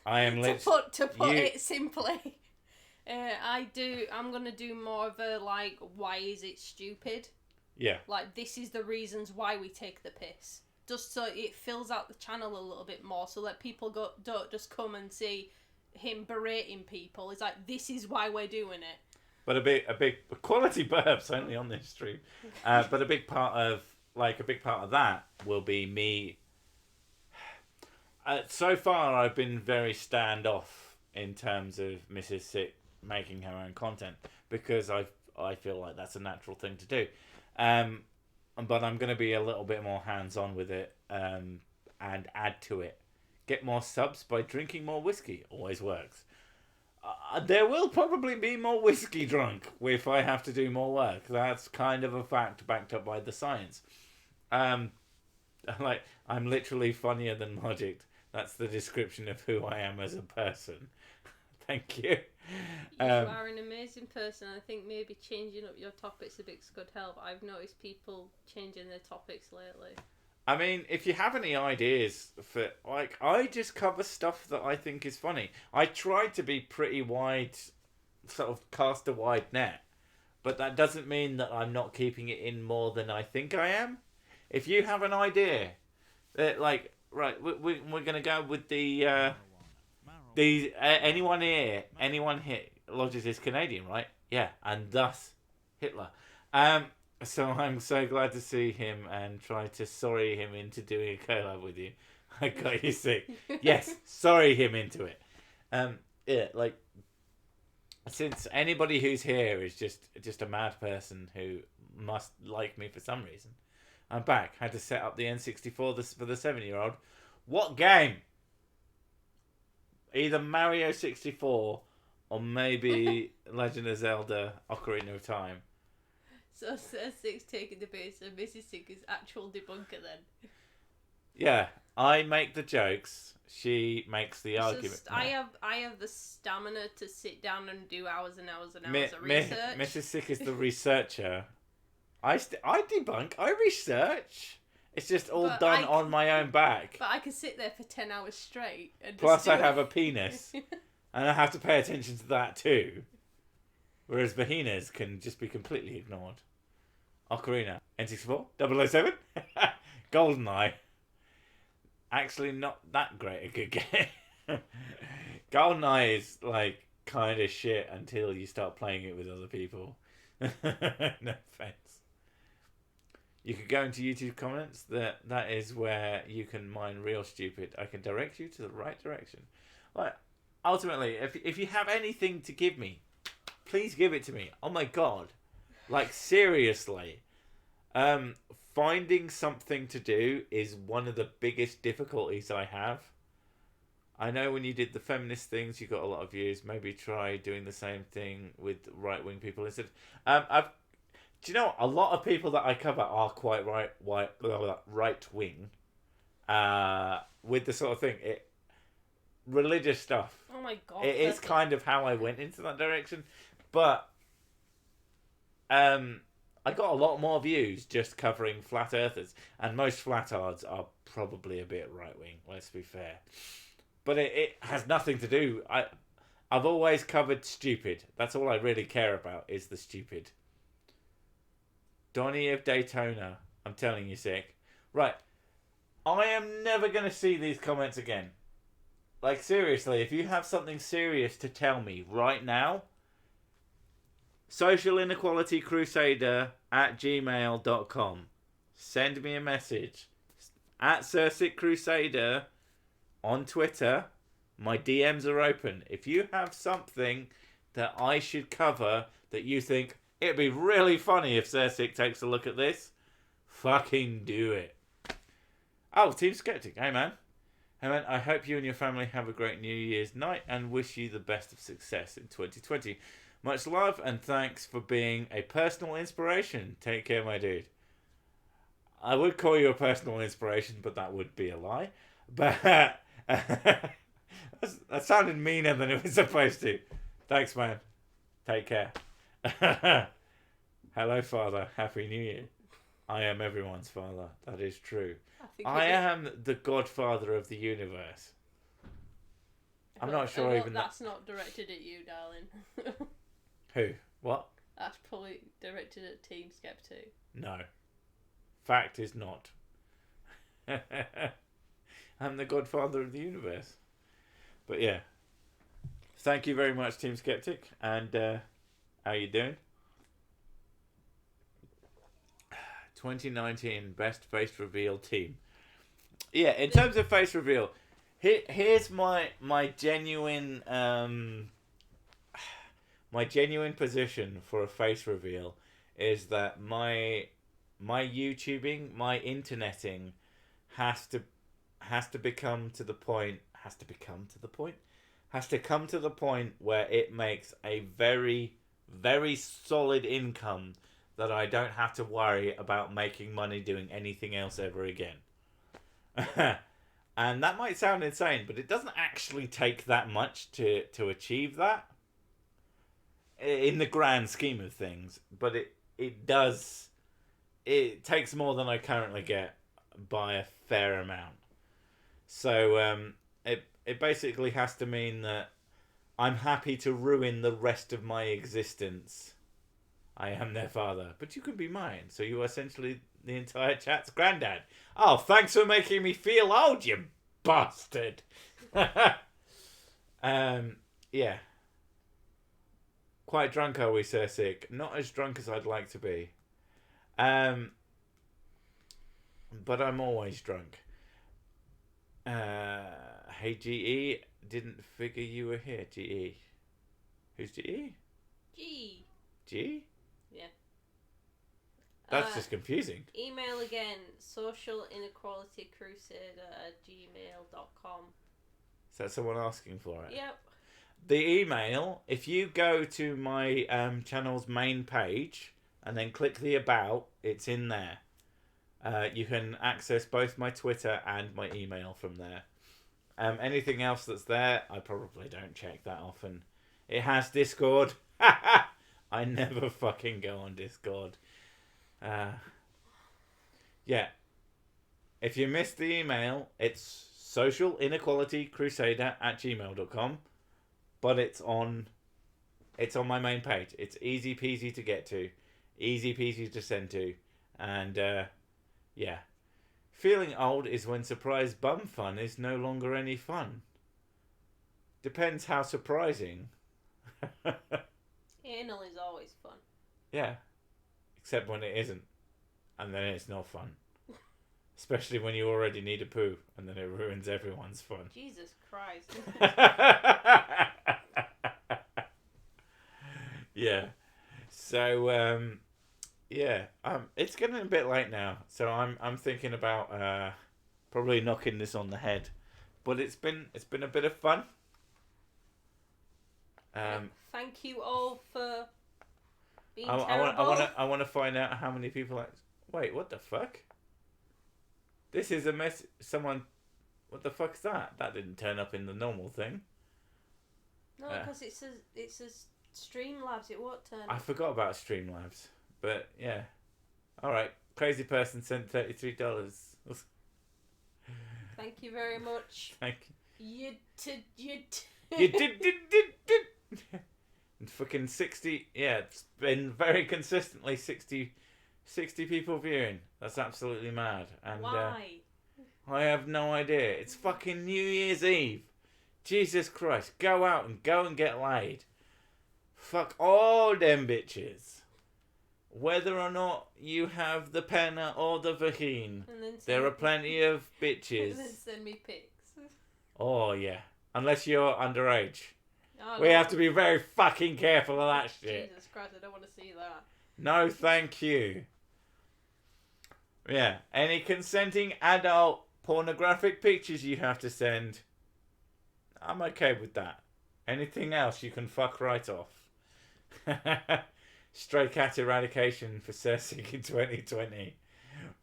I am to put it simply. I'm gonna do more of a like, why is it stupid? Yeah. Like, this is the reasons why we take the piss. Just so it fills out the channel a little bit more, so that people don't just come and see him berating people. It's like, this is why we're doing it. But a big quality burps only on this stream. But a big part of that will be me. So far, I've been very standoff in terms of Mrs. Sick making her own content because I feel like that's a natural thing to do. But I'm going to be a little bit more hands-on with it and add to it. Get more subs by drinking more whiskey. Always works. There will probably be more whiskey drunk if I have to do more work. That's kind of a fact backed up by the science. Like, I'm literally funnier than Logic. That's the description of who I am as a person. Thank you. You are an amazing person. I think maybe changing up your topics a bit could help. I've noticed people changing their topics lately. I mean, if you have any ideas for, like, I just cover stuff that I think is funny. I try to be pretty wide, sort of cast a wide net, but that doesn't mean that I'm not keeping it in more than I think I am. If you have an idea, that, like, right, we're going to go with anyone here lodges is Canadian, right? Yeah, and thus Hitler. So I'm so glad to see him and try to sorry him into doing a collab with you. I got you sick. Yes, sorry him into it. Yeah, like, since anybody who's here is just a mad person who must like me for some reason, I'm back. Had to set up the N64 for the 7-year-old. What game? Either Mario 64 or maybe Legend of Zelda Ocarina of Time. So Six taking the base and Mrs. Six is actual debunker then. Yeah, I make the jokes. She makes the argument. I have the stamina to sit down and do hours and hours and hours of research. Mrs. Sick is the researcher. I debunk. I research. It's just all done on my own back. But I can sit there for 10 hours straight. And plus, I have a penis, and I have to pay attention to that too. Whereas Vahinas can just be completely ignored. Ocarina, N64, 007, GoldenEye. Actually, not that great a good game. GoldenEye is like kind of shit until you start playing it with other people. No offense. You could go into YouTube comments. That is where you can mine real stupid. I can direct you to the right direction. Like, ultimately, if you have anything to give me, please give it to me. Oh my god. Like, seriously. Finding something to do is one of the biggest difficulties I have. I know when you did the feminist things, you got a lot of views. Maybe try doing the same thing with right-wing people instead. Do you know, a lot of people that I cover are quite right-wing. With the sort of thing. Religious stuff. Oh my god. It is kind of how I went into that direction. But I got a lot more views just covering flat earthers, and most flatards are probably a bit right wing. Let's be fair, but it has nothing to do. I've always covered stupid. That's all I really care about is the stupid. Donny of Daytona, I'm telling you, sick. Right, I am never gonna see these comments again. Like, seriously, if you have something serious to tell me right now, socialinequalitycrusader@gmail.com. Send me a message. @SirSicCrusader on Twitter. My DMs are open. If you have something that I should cover that you think it'd be really funny if Sirsic takes a look at this, fucking do it. Oh, Team Skeptic. Hey, man. Hey, man, I hope you and your family have a great New Year's night and wish you the best of success in 2020. Much love and thanks for being a personal inspiration. Take care, my dude. I would call you a personal inspiration, but that would be a lie. But that sounded meaner than it was supposed to. Thanks, man. Take care. Hello, Father. Happy New Year. I am everyone's father. That is true. I am the godfather of the universe. I'm not sure even that's not directed at you, darling. Who? What? That's probably directed at Team Skeptic. No. Fact is not. I'm the godfather of the universe. But yeah. Thank you very much, Team Skeptic. And how you doing? 2019 best face reveal team. Yeah, in terms of face reveal, here's my genuine my genuine position for a face reveal is that my YouTubing, my interneting has to come to the point where it makes a very, very solid income that I don't have to worry about making money doing anything else ever again. And that might sound insane, but it doesn't actually take that much to achieve that in the grand scheme of things. But it does. It takes more than I currently get by a fair amount. So it basically has to mean that I'm happy to ruin the rest of my existence. I am their father, but you can be mine. So you are essentially the entire chat's granddad. Oh, thanks for making me feel old, you bastard. Yeah. Quite drunk, are we, Sir Sick? Not as drunk as I'd like to be. But I'm always drunk. Hey, GE, didn't figure you were here, GE. Who's GE? G. G? Yeah. That's just confusing. Email again, socialinequalitycrusader@gmail.com. Is that someone asking for it? Yep. The email, if you go to my channel's main page and then click the about, it's in there. You can access both my Twitter and my email from there. Anything else that's there, I probably don't check that often. It has Discord. I never fucking go on Discord. Yeah. If you missed the email, it's socialinequalitycrusader@gmail.com. But it's on my main page. It's easy peasy to get to. Easy peasy to send to. And yeah. Feeling old is when surprise bum fun is no longer any fun. Depends how surprising. Anal is always fun. Yeah. Except when it isn't. And then it's not fun. Especially when you already need a poo. And then it ruins everyone's fun. Jesus Christ. Yeah. So, yeah. It's getting a bit late now. So I'm thinking about probably knocking this on the head. But it's been a bit of fun. Thank you all for being I terrible. want to find out how many people. Wait, what the fuck? This is a mess. Someone. What the fuck's that? That didn't turn up in the normal thing. No, because it says Streamlabs. It won't turn. I forgot about Streamlabs, but yeah. All right, crazy person sent $33. Thank you very much. Thank you. you. did. And fucking 60. Yeah, it's been very consistently 60 people viewing. That's absolutely mad. And Why? I have no idea. It's fucking New Year's Eve. Jesus Christ. Go out and get laid. Fuck all them bitches. Whether or not you have the penna or the vagine, there are plenty of bitches. And then send me pics. Oh, yeah. Unless you're underage. Oh, We no. have to be very fucking careful of that shit. Jesus Christ, I don't want to see that. No, thank you. Yeah. Any consenting adult pornographic pictures you have to send, I'm okay with that. Anything else, you can fuck right off. Stray cat eradication for Cersei in 2020.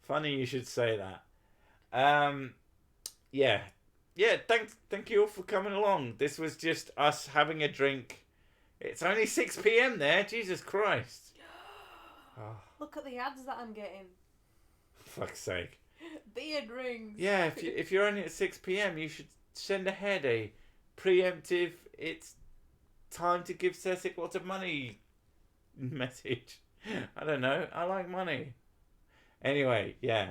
Funny you should say that. Yeah. Yeah, thank you all for coming along. This was just us having a drink. It's only 6 p.m. there. Jesus Christ. Oh, Look at the ads that I'm getting. fuck's sake. Beard rings. Yeah, if you're only at 6 p.m, you should send ahead a preemptive, it's time to give Cesic lots of money message. I don't know. I like money. Anyway, yeah.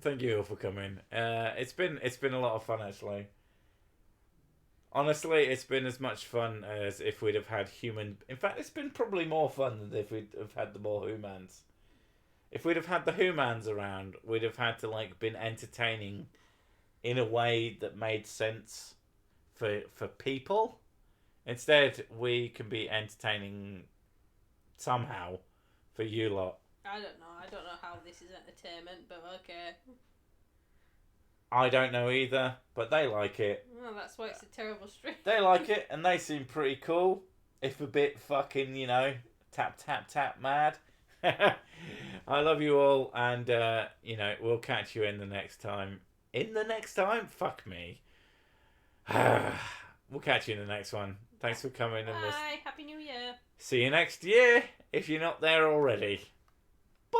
Thank you all for coming. It's been a lot of fun, actually. Honestly, it's been as much fun as if we'd have had human... In fact, it's been probably more fun than if we'd have had the more humans. If we'd have had the humans around, we'd have had to, like, been entertaining in a way that made sense for people. Instead, we can be entertaining somehow for you lot. I don't know. I don't know how this is entertainment, but okay. I don't know either, but they like it. Well, that's why it's a terrible stream. They like it, and they seem pretty cool. If a bit fucking, tap, tap, tap mad. I love you all, and, we'll catch you in the next time. In the next time? Fuck me. We'll catch you in the next one. Thanks for coming and listening. Bye. Happy New Year. See you next year, if you're not there already. Bye.